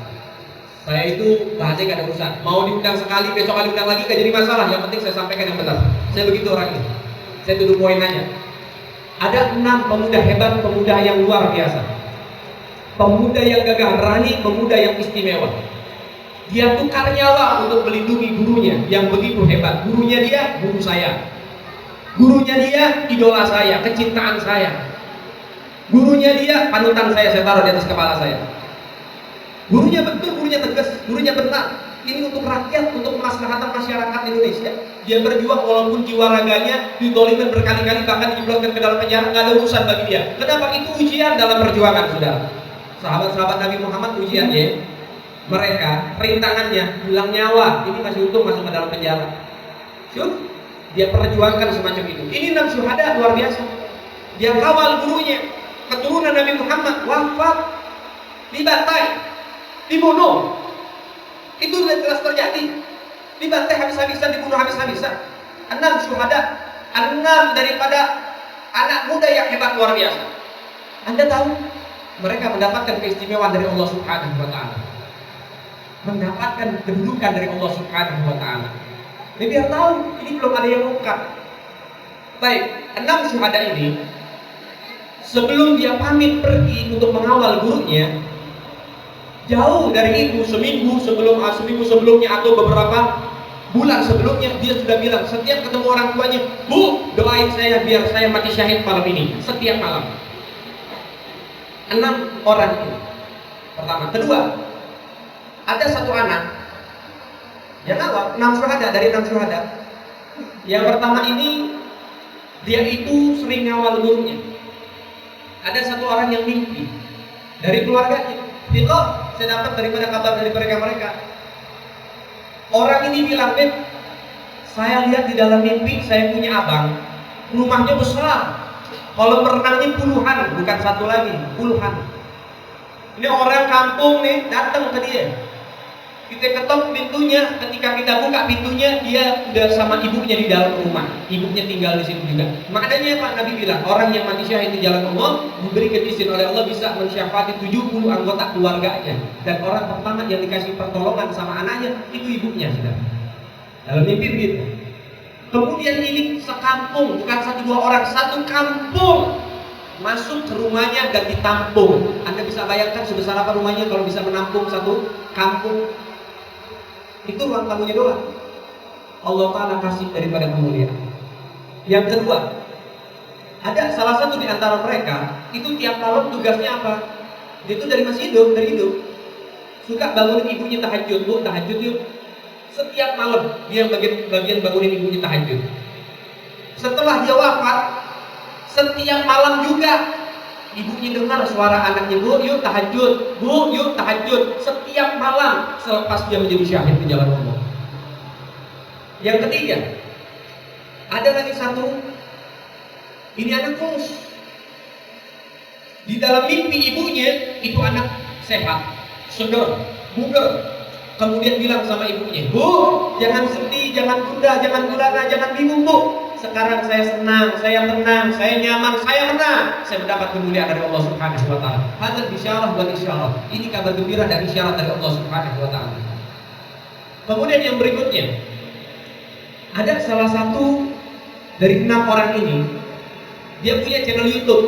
Saya itu bahasanya gak ada urusan. Mau diundang sekali, besok kali undang lagi gak jadi masalah. Yang penting saya sampaikan yang benar. Saya begitu orangnya. Saya tuduh poin aja. Ada 6 pemuda hebat, pemuda yang luar biasa. Pemuda yang gagah berani, pemuda yang istimewa. Dia tukar nyawa untuk melindungi gurunya yang begitu hebat. Gurunya dia, guru saya. Gurunya dia, idola saya, kecintaan saya. Gurunya dia, panutan saya taruh di atas kepala saya. Gurunya betul, gurunya tegas, gurunya benar. Ini untuk rakyat, untuk kemaslahatan masyarakat Indonesia. Dia berjuang walaupun jiwa raganya didolimin berkali-kali, bahkan dijebloskan ke dalam penjara, nggak ada urusan bagi dia. Kenapa? Itu ujian dalam perjuangan, saudara. Sahabat-sahabat Nabi Muhammad ujiannya, mereka rintangannya hilang nyawa, ini masih untung masuk ke dalam penjara. Syukur, dia perjuangkan semacam itu. Ini 6 syuhada luar biasa. Dia kawal gurunya, keturunan Nabi Muhammad wafat, dibantai, dibunuh. Itu sudah jelas terjadi. Dibantai habis-habisan, dibunuh habis-habisan. 6 syuhada, 6 daripada anak muda yang hebat luar biasa. Anda tahu, mereka mendapatkan keistimewaan dari Allah Subhanahu wa Ta'ala. Mendapatkan kedudukan dari Allah Subhanahu wa Ta'ala. Jadi biar tahu, ini belum ada yang ungkap. Baik, 6 syuhada ini sebelum dia pamit pergi untuk mengawal gurunya, jauh dari itu seminggu sebelumnya atau beberapa bulan sebelumnya dia sudah bilang setiap ketemu orang tuanya, Bu, doain saya biar saya mati syahid malam ini, setiap malam. 6 orang ini. Pertama, kedua, ada satu anak yang awal 6 syuhada dari 6 syuhada. Yang pertama ini dia itu sering ngawal gurunya. Ada satu orang yang mimpi dari keluarganya. Itu saya dapat daripada kabar dari mereka. Orang ini bilang, Beb, saya lihat di dalam mimpi saya punya abang, rumahnya besar. Kalau berenangnya puluhan, bukan satu lagi, puluhan. Ini orang kampung nih datang ke dia. Kita ketok pintunya, ketika kita buka pintunya dia udah sama ibunya di dalam rumah. Ibunya tinggal di situ juga. Maknanya Pak Nabi bilang, orang yang mati syahid di jalan Allah diberikan izin oleh Allah bisa mensyafaati 70 anggota keluarganya. Dan orang pertama yang dikasih pertolongan sama anaknya itu ibunya sudah. Dalam mimpi begitu. Kemudian ini sekampung, bukan 1-2 orang, satu kampung masuk ke rumahnya dan ditampung. Anda bisa bayangkan sebesar apa rumahnya kalau bisa menampung satu kampung. Itu ruang tamunya doang. Allah Ta'ala kasih daripada kemuliaan. Yang kedua, ada salah satu di antara mereka itu tiap malam tugasnya apa? Dia itu dari masih hidup, dari hidup suka bangunin ibunya tahajud. Bu, tahajud yuk. Setiap malam dia bagian bangunin ibunya tahajud. Setelah dia wafat, setiap malam juga ibunya dengar suara anaknya, Bu, yuk tahajud, Bu, yuk tahajud. Setiap malam selepas dia menjadi syahid di jalan Allah. Yang ketiga, ada lagi satu. Ini anak kos. Di dalam mimpi ibunya itu anak sehat, segar, bugar. Kemudian bilang sama ibunya, Bu, jangan sedih, jangan gundah, jangan gulana, jangan bingung, Bu. Sekarang saya senang, saya tenang, saya nyaman, saya menang. Saya mendapat kemuliaan dari Allah Subhanahu wa Ta'ala. Hadzal bisyarah wal isyarah. Ini kabar gembira dan isyarat dari Allah Subhanahu wa Ta'ala. Kemudian yang berikutnya, ada salah satu dari 6 orang ini, dia punya channel YouTube.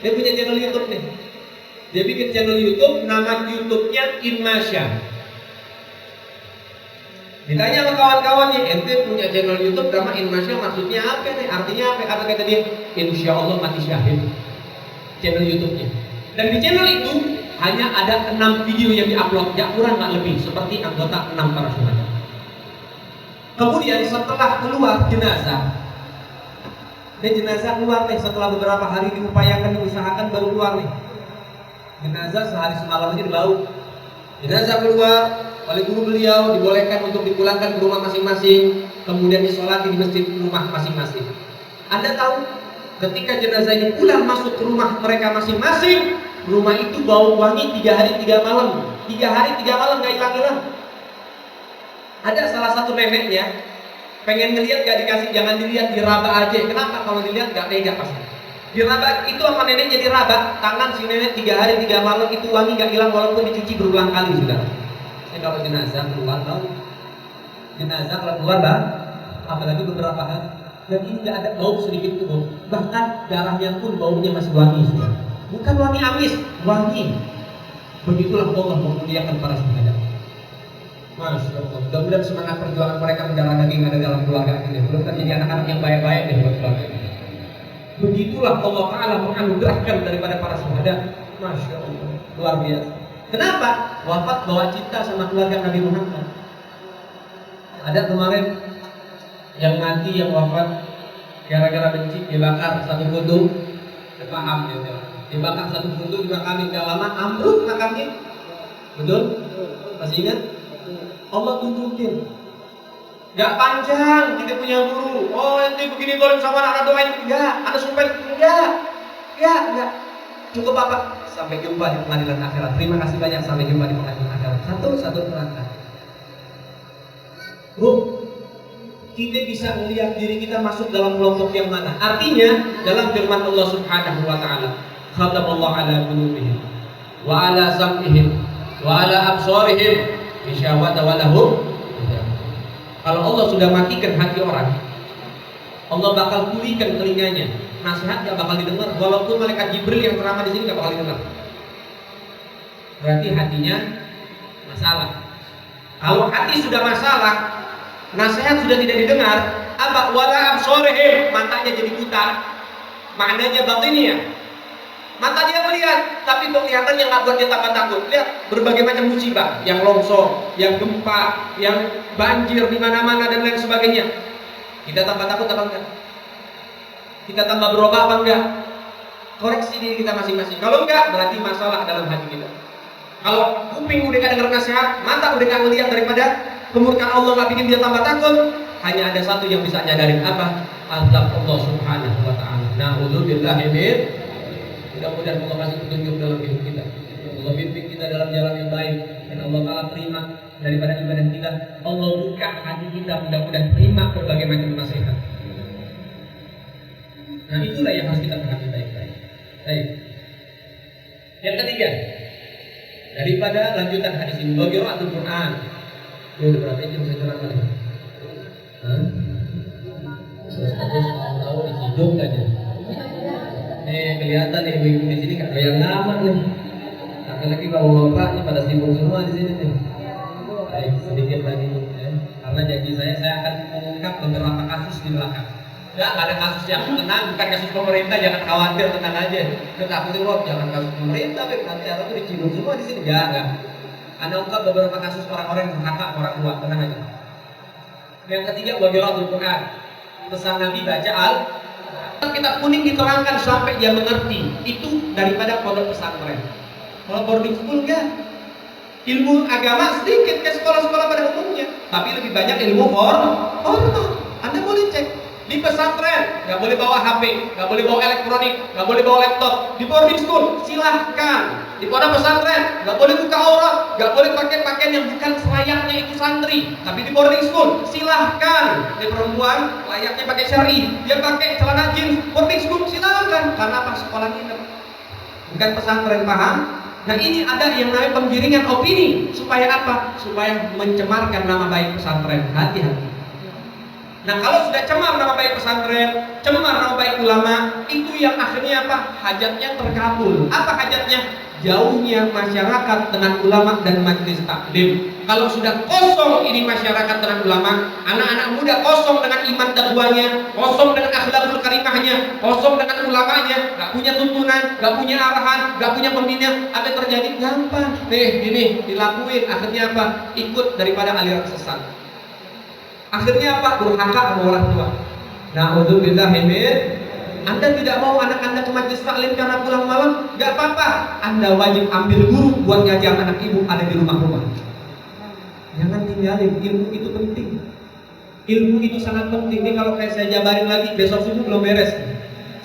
Dia punya channel YouTube nih. Dia bikin channel YouTube, nama YouTube-nya Inmasya. Ditanya sama kawan-kawannya, ente punya channel YouTube drama Inmasya, maksudnya apa nih? Artinya apa? Apa kata dia? Insya Allah mati syahid. Channel YouTube-nya. Dan di channel itu hanya ada 6 video yang diupload, gak kurang gak lebih, seperti anggota 6 para syuhada. Kemudian setelah keluar jenazah, dan jenazah keluar nih setelah beberapa hari diupayakan, diusahakan baru keluar nih. Jenazah sehari semalam aja dibau. Jenazah keluar oleh guru beliau, dibolehkan untuk dipulangkan ke rumah masing-masing, kemudian disolati di masjid rumah masing-masing. Anda tahu, ketika jenazah ini pulang masuk ke rumah mereka masing-masing, rumah itu bau wangi 3 hari 3 malam. 3 hari 3 malam gak hilang-hilang. Ada salah satu neneknya pengen ngelihat gak dikasih, jangan dilihat, diraba aja. Kenapa? Kalau dilihat gak tega pasti. Diraba itu sama neneknya, diraba tangan si nenek 3 hari 3 malam itu wangi gak hilang walaupun dicuci berulang kali sudah. Kalau jenazah keluar, tahu jenazah kalau keluar bang, apalagi beberapa hari, dan ini nggak ada bau sedikit pun, bahkan darahnya pun baunya masih wangi, sudah. Bukan wangi amis, wangi. Begitulah Allah memuliakan para syuhada. Masya Allah. Mudah-mudahan semangat perjuangan mereka mendarah daging ada dalam keluarga ini. Belum terjadi anak-anak yang baik-baik deh buat keluarga ini. Begitulah Allah Taala menganugerahkan daripada para syuhada. Masya Allah, luar biasa. Kenapa? Wafat bawa cinta sama keluarga Nabi Muhammad. Ada kemarin yang mati, yang wafat gara-gara benci, dibakar satu fundu, paham dia. Dibakar satu fundu, dibakarin gak lama, ambruk makamnya. Betul? Masih ingat? Allah tunjukin. Gak panjang, kita punya guru. Oh nanti begini kalau sama anak doain, enggak. Anak sumpah, enggak. Cukup Bapak. Sampai jumpa di pengadilan akhirat. Terima kasih banyak. Sampai jumpa di pengadilan akhirat. Satu perangkat. Bu, kita bisa melihat diri kita masuk dalam kelompok yang mana. Artinya dalam firman Allah Subhanahu wa Ta'ala, khatamallahu ala qulubihim wa ala sam'ihim wa ala absarihim bisyawata wa lahum. Kalau Allah sudah matikan hati orang, Allah bakal tulikan telinganya. Nasihat gak bakal didengar, walaupun malaikat Jibril yang ceramah di sini gak bakal didengar. Berarti hatinya masalah. Kalau hati sudah masalah, Nasihat sudah tidak didengar, apa? Wala absorihim, matanya jadi buta. Maknanya batinnya, mata dia melihat, tapi penglihatan yang nggak buat dia tambah takut. Lihat berbagai macam musibah, yang longsor, yang gempa, yang banjir di mana-mana dan lain sebagainya. Kita tambah takut apa enggak? Kita tambah berubah apa enggak? Koreksi diri kita masing-masing. Kalau enggak, berarti masalah dalam hati kita. Kalau kuping udah gak dengar nasihat, mata udah gak ngelihat daripada kemurkaan Allah gak bikin dia tambah takut, hanya ada satu yang bisa nyadarin apa? Azab Allah Subhanahu wa ta'ala. Na'udzubillahi min. Mudah-mudahan Allah kasih petunjuk dalam hidup kita. Allah bimbing kita dalam jalan yang baik, dan Allah Ta'ala terima daripada ibadah kita. Allah buka hati kita, mudah-mudahan terima berbagai macam nasihat. Nah, itulah yang harus kita pahami baik-baik. Baik. Yang ketiga, daripada lanjutan hadis ini, qiraatul Quran. Ini udah berapa jam saya ceramah nih? Tahu di hidung aja. Kelihatan nih ibu di sini nggak doyan lama nih. Apalagi kalau bapaknya pada sibuk semua di sini nih. Baik, sedikit lagi karena janji saya akan mengungkap beberapa kasus di belakang. Nggak ada kasus yang tenang, bukan kasus pemerintah, jangan khawatir, tenang aja. Ketakutin loh, jangan kasus pemerintah, nanti orang tuh diciduk semua di sini. Enggak. Anda ungkap beberapa kasus orang-orang yang berhak orang tua, tenang aja. Yang ketiga, qiraatul Quran. Pesan Nabi baca Kitab kuning diterangkan sampai dia mengerti. Itu daripada pondok pesantren. Kalau boarding school enggak. Ilmu agama sedikit kayak sekolah-sekolah pada umumnya, tapi lebih banyak ilmu formal. Anda boleh cek. Di pesantren nggak boleh bawa HP, nggak boleh bawa elektronik, nggak boleh bawa laptop. Di boarding school silahkan. Di pondok pesantren nggak boleh buka aurat, nggak boleh pakai pakaian yang bukan selayaknya itu santri. Tapi di boarding school silahkan. Di perempuan layaknya pakai syar'i, dia pakai celana jeans. Boarding school silahkan. Karena apa? Sekolah ini bukan pesantren, paham? Nah, ini ada yang namanya penggiringan opini. Supaya apa? Supaya mencemarkan nama baik pesantren. Hati-hati. Nah, kalau sudah cemar nama baik pesantren, cemar nama baik ulama, itu yang akhirnya apa? Hajatnya terkabul. Apa hajatnya? Jauhnya masyarakat dengan ulama dan majelis taklim. Kalau sudah kosong ini masyarakat dengan ulama, anak-anak muda kosong dengan iman taqwanya, kosong dengan akhlakul karimahnya, kosong dengan ulamanya, gak punya tuntunan, gak punya arahan, gak punya pembina, apa terjadi? Gampang. Ini dilakuin, akhirnya apa? Ikut daripada aliran sesat. Akhirnya apa? Durhaka sama orang tua. Na'udzubillahi min. Anda tidak mau anak Anda ke majelis taklim karena pulang malam, gak apa-apa. Anda wajib ambil guru buat ngajar anak ibu ada di rumah-rumah. Jangan tinggalin, ilmu itu penting. Ilmu itu sangat penting. Ini kalau kayak saya jabarin lagi, besok subuh belum beres.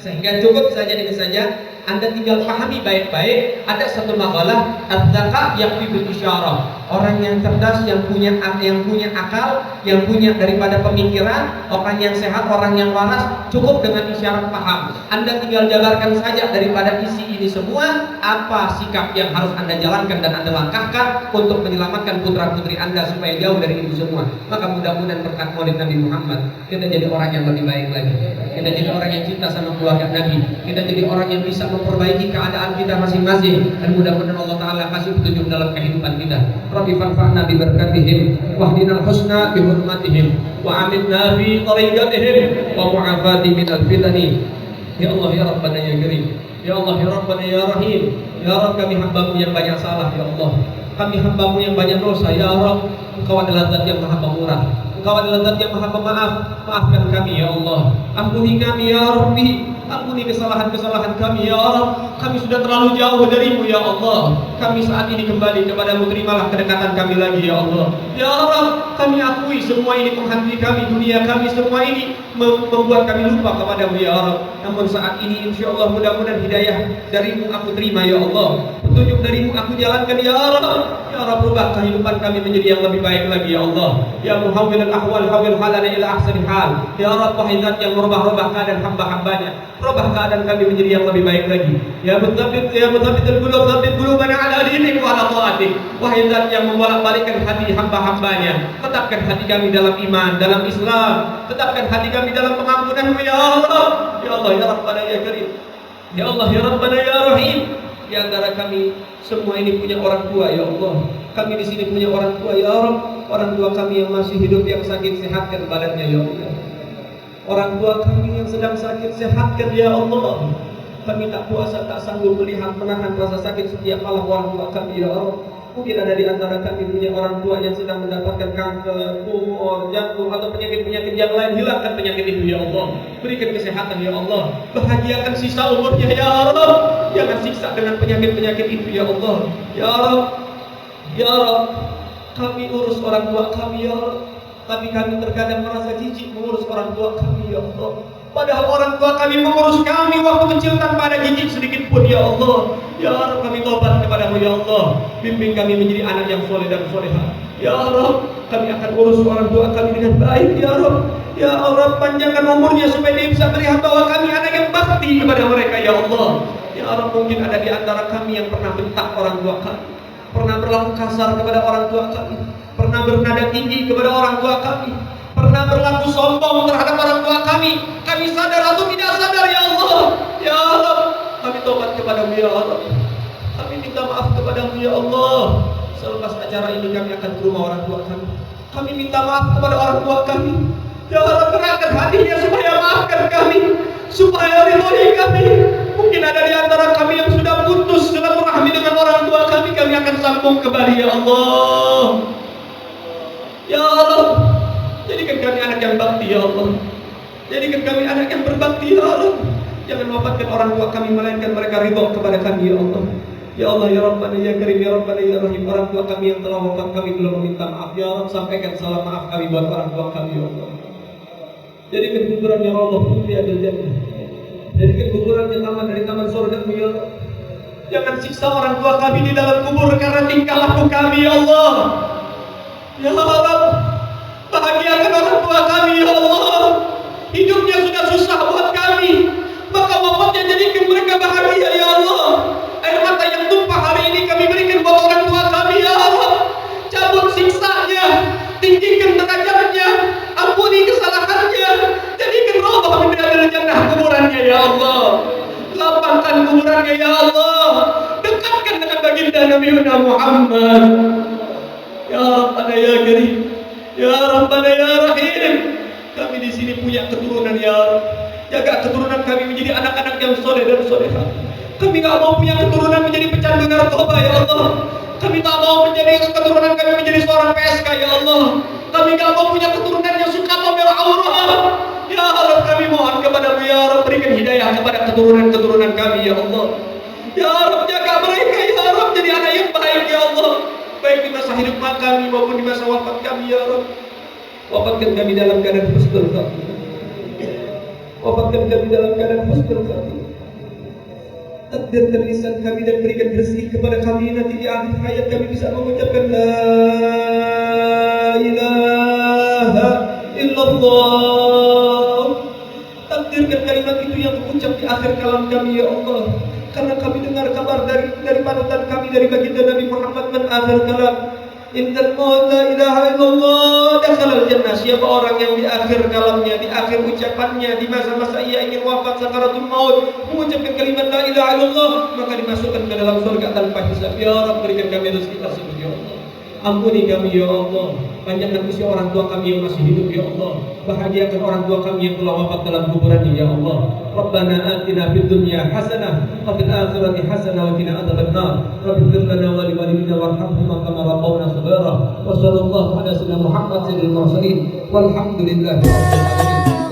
Sehingga cukup saja ini saja. Anda tinggal pahami baik-baik. Ada satu maqalah, az-zaka yakfi bil isyarah. Orang yang cerdas, yang punya akal, yang punya daripada pemikiran, orang yang sehat, orang yang waras, cukup dengan isyarat paham. Anda tinggal jabarkan saja daripada isi ini semua, apa sikap yang harus Anda jalankan dan Anda langkahkan untuk menyelamatkan putra-putri Anda supaya jauh dari itu semua. Maka mudah-mudahan berkat Maulid Nabi Muhammad, kita jadi orang yang lebih baik lagi. Kita jadi orang yang cinta sama keluarga Nabi. Kita jadi orang yang bisa memperbaiki keadaan kita masing-masing, dan mudah-mudahan Allah Ta'ala kasih petunjuk dalam kehidupan kita. Rabbi fanfa'na bi barakatihim wahdinal husna bi hurmatihim wa aminna fi tariqatihim wa mu'afati minal fitani. Ya Allah ya Rabbana ya Karim, ya Allah ya Rabbana ya Rahim. Ya Rabb, kami hamba-Mu yang banyak salah ya Allah. Kami hamba-Mu yang banyak dosa ya Rabb. Engkau adalah Zat yang Maha Pemurah, Engkau adalah Zat yang Maha Pemaaf. Maafkan kami ya Allah, ampuni kami ya Rabbi, ampuni kesalahan-kesalahan kami ya Allah. Kami sudah terlalu jauh dari-Mu ya Allah. Kami saat ini kembali kepada-Mu, terimalah kedekatan kami lagi ya Allah. Ya Allah, kami akui semua ini menghantui kami, dunia kami semua ini membuat kami lupa kepada-Mu ya Allah. Namun saat ini insya Allah mudah-mudahan hidayah dari-Mu aku terima ya Allah. Petunjuk dari-Mu aku jalankan ya Allah. Ya Allah, berubah kehidupan kami menjadi yang lebih baik lagi ya Allah. Ya Muhawwilul ahwal hawil halana ila ahsani hal. Ya Allah, wahai Zat yang merubah-rubah keadaan hamba-hambanya, rubah keadaan kami menjadi yang lebih baik lagi. Ya mutsabitul qulub, tsabbit qulubana ala dinik wa ala thaatik. Wahai Zat yang membolak-balikkan hati hamba-hambanya, tetapkan hati kami dalam iman, dalam Islam, tetapkan hati kami dalam pengampunan-Mu ya Allah. Ya Allah ya Rabbana ya Karim, ya Allah ya Rabbana ya Rahim. Di antara kami semua ini punya orang tua ya Allah. Kami di sini punya orang tua ya Rabb. Orang tua kami yang masih hidup yang sakit sehatkan badannya ya Allah. Orang tua kami yang sedang sakit sehatkan ya Allah. Kami tak puasa tak sanggup melihat menahan rasa sakit setiap malam orang tua kami ya Allah. Mungkin ada di antara kami punya orang tua yang sedang mendapatkan kanker, tumor, jantung atau penyakit-penyakit yang lain. Hilangkan penyakit itu ya Allah. Berikan kesehatan ya Allah. Bahagiakan sisa umurnya ya Allah. Jangan siksa dengan penyakit-penyakit itu ya Allah. Ya Allah, ya Allah, kami urus orang tua kami ya Allah. Tapi kami terkadang merasa jijik mengurus orang tua kami ya Allah. Padahal orang tua kami mengurus kami waktu kecil tanpa ada jijik sedikit pun ya Allah. Ya Allah, kami tobat kepadamu ya Allah. Bimbing kami menjadi anak yang soleh dan solehah. Ya Allah, kami akan urus orang tua kami dengan baik ya Allah. Ya Allah, panjangkan umurnya supaya dia bisa melihat bahwa kami anak yang bakti kepada mereka ya Allah. Ya Allah, mungkin ada di antara kami yang pernah bentak orang tua kami, pernah berlaku kasar kepada orang tua kami, pernah bernada tinggi kepada orang tua kami, pernah berlaku sombong terhadap orang tua kami. Kami sadar atau tidak sadar ya Allah. Ya Allah, kami tobat kepadamu ya Allah. Kami minta maaf kepadamu ya Allah. Selepas acara ini kami akan ke rumah orang tua kami. Kami minta maaf kepada orang tua kami. Ya Allah, kerahkan hatinya supaya maafkan kami, supaya ridhoi kami. Mungkin ada di antara kami yang sudah putus silaturahmi dengan orang tua kami. Kami akan sambung kembali ya Allah. Ya Allah, jadikan kami anak yang bakti ya Allah. Jadikan kami anak yang berbakti ya Allah. Jangan wafatkan orang tua kami melainkan mereka ridho kepada kami ya Allah. Ya Allah ya Rabbana ya Karim ya Rabbana ya Rahim. Orang tua kami yang telah wafat kami belum meminta maaf ya Allah. Sampaikan salam maaf kami buat orang tua kami ya Allah. Jadikan kuburannya Allah putri adil jannah. Jadikan kuburannya taman dari taman surga ya Allah. Jangan siksa orang tua kami di dalam kubur karena tingkah laku kami ya Allah. Ya Allah, bahagiakan orang tua kami ya Allah. Hidupnya sudah susah buat kami, maka wafatnya jadikan mereka bahagia ya Allah. Air mata yang tumpah hari ini kami berikan buat orang tua kami ya Allah. Cabut siksanya, tinggikan derajatnya, ampuni kesalahannya, jadikan roboh min riyadil jannah kuburannya ya Allah. Lapangkan kuburannya ya Allah. Dekatkan dengan baginda Nabi Muhammad. Ya Rabbana ya Karim, ya Rabbana ya Rahim. Kami di sini punya keturunan ya Allah. Jaga keturunan kami menjadi anak-anak yang soleh dan solehah. Kami tak mau punya keturunan menjadi pecandu narkoba ya Allah. Kami tak mau menjadi keturunan kami menjadi seorang PSK ya Allah. Kami tak mau punya keturunan yang suka pamer aurat. Ya Allah, kami mohon kepadamu ya Allah, berikan hidayah kepada keturunan-keturunan kami ya Allah. Ya Allah, jaga mereka ya Allah jadi anak yang baik ya Allah. Baik di masa hidup kami maupun di masa wafat kami ya Allah. Wafatkan kami dalam keadaan husnul khatimah. Wafatkan kami dalam keadaan husnul khatimah. Takdirkan lisan kami dan berikan rezeki kepada kami nanti di akhir hayat kami bisa mengucapkan la ilaha illallah. Takdirkan kalimat itu yang terucap di akhir kalam kami ya Allah. Karena kami dengar kabar dari panutan kami dari baginda Nabi Muhammad dan akhir kalam. Innal la ilaha illallah dakhalal jannah. Siapa orang yang di akhir kalamnya, di akhir ucapannya, di masa-masa ia ingin wafat sakaratul maut mengucapkan kalimat la ilaha illallah, maka dimasukkan ke dalam surga tanpa hisab. Ya Rabb, berikan kami rezeki tersebut ya Allah. Ampuni kami ya Allah. Panjangkan usia orang tua kami yang masih hidup ya Allah. Bahagiakan orang tua kami yang telah wafat dalam kuburannya ya Allah. Rabbana atina fid dunya hasanah wa fil akhirati hasanah wa qina adzabannar. Rabbana lana wa li walidina warhamhum kama rabbawna saghira. Wa sallallahu ala sayyidina Muhammad sayyidil mursalin. Walhamdulillahi rabbil alamin.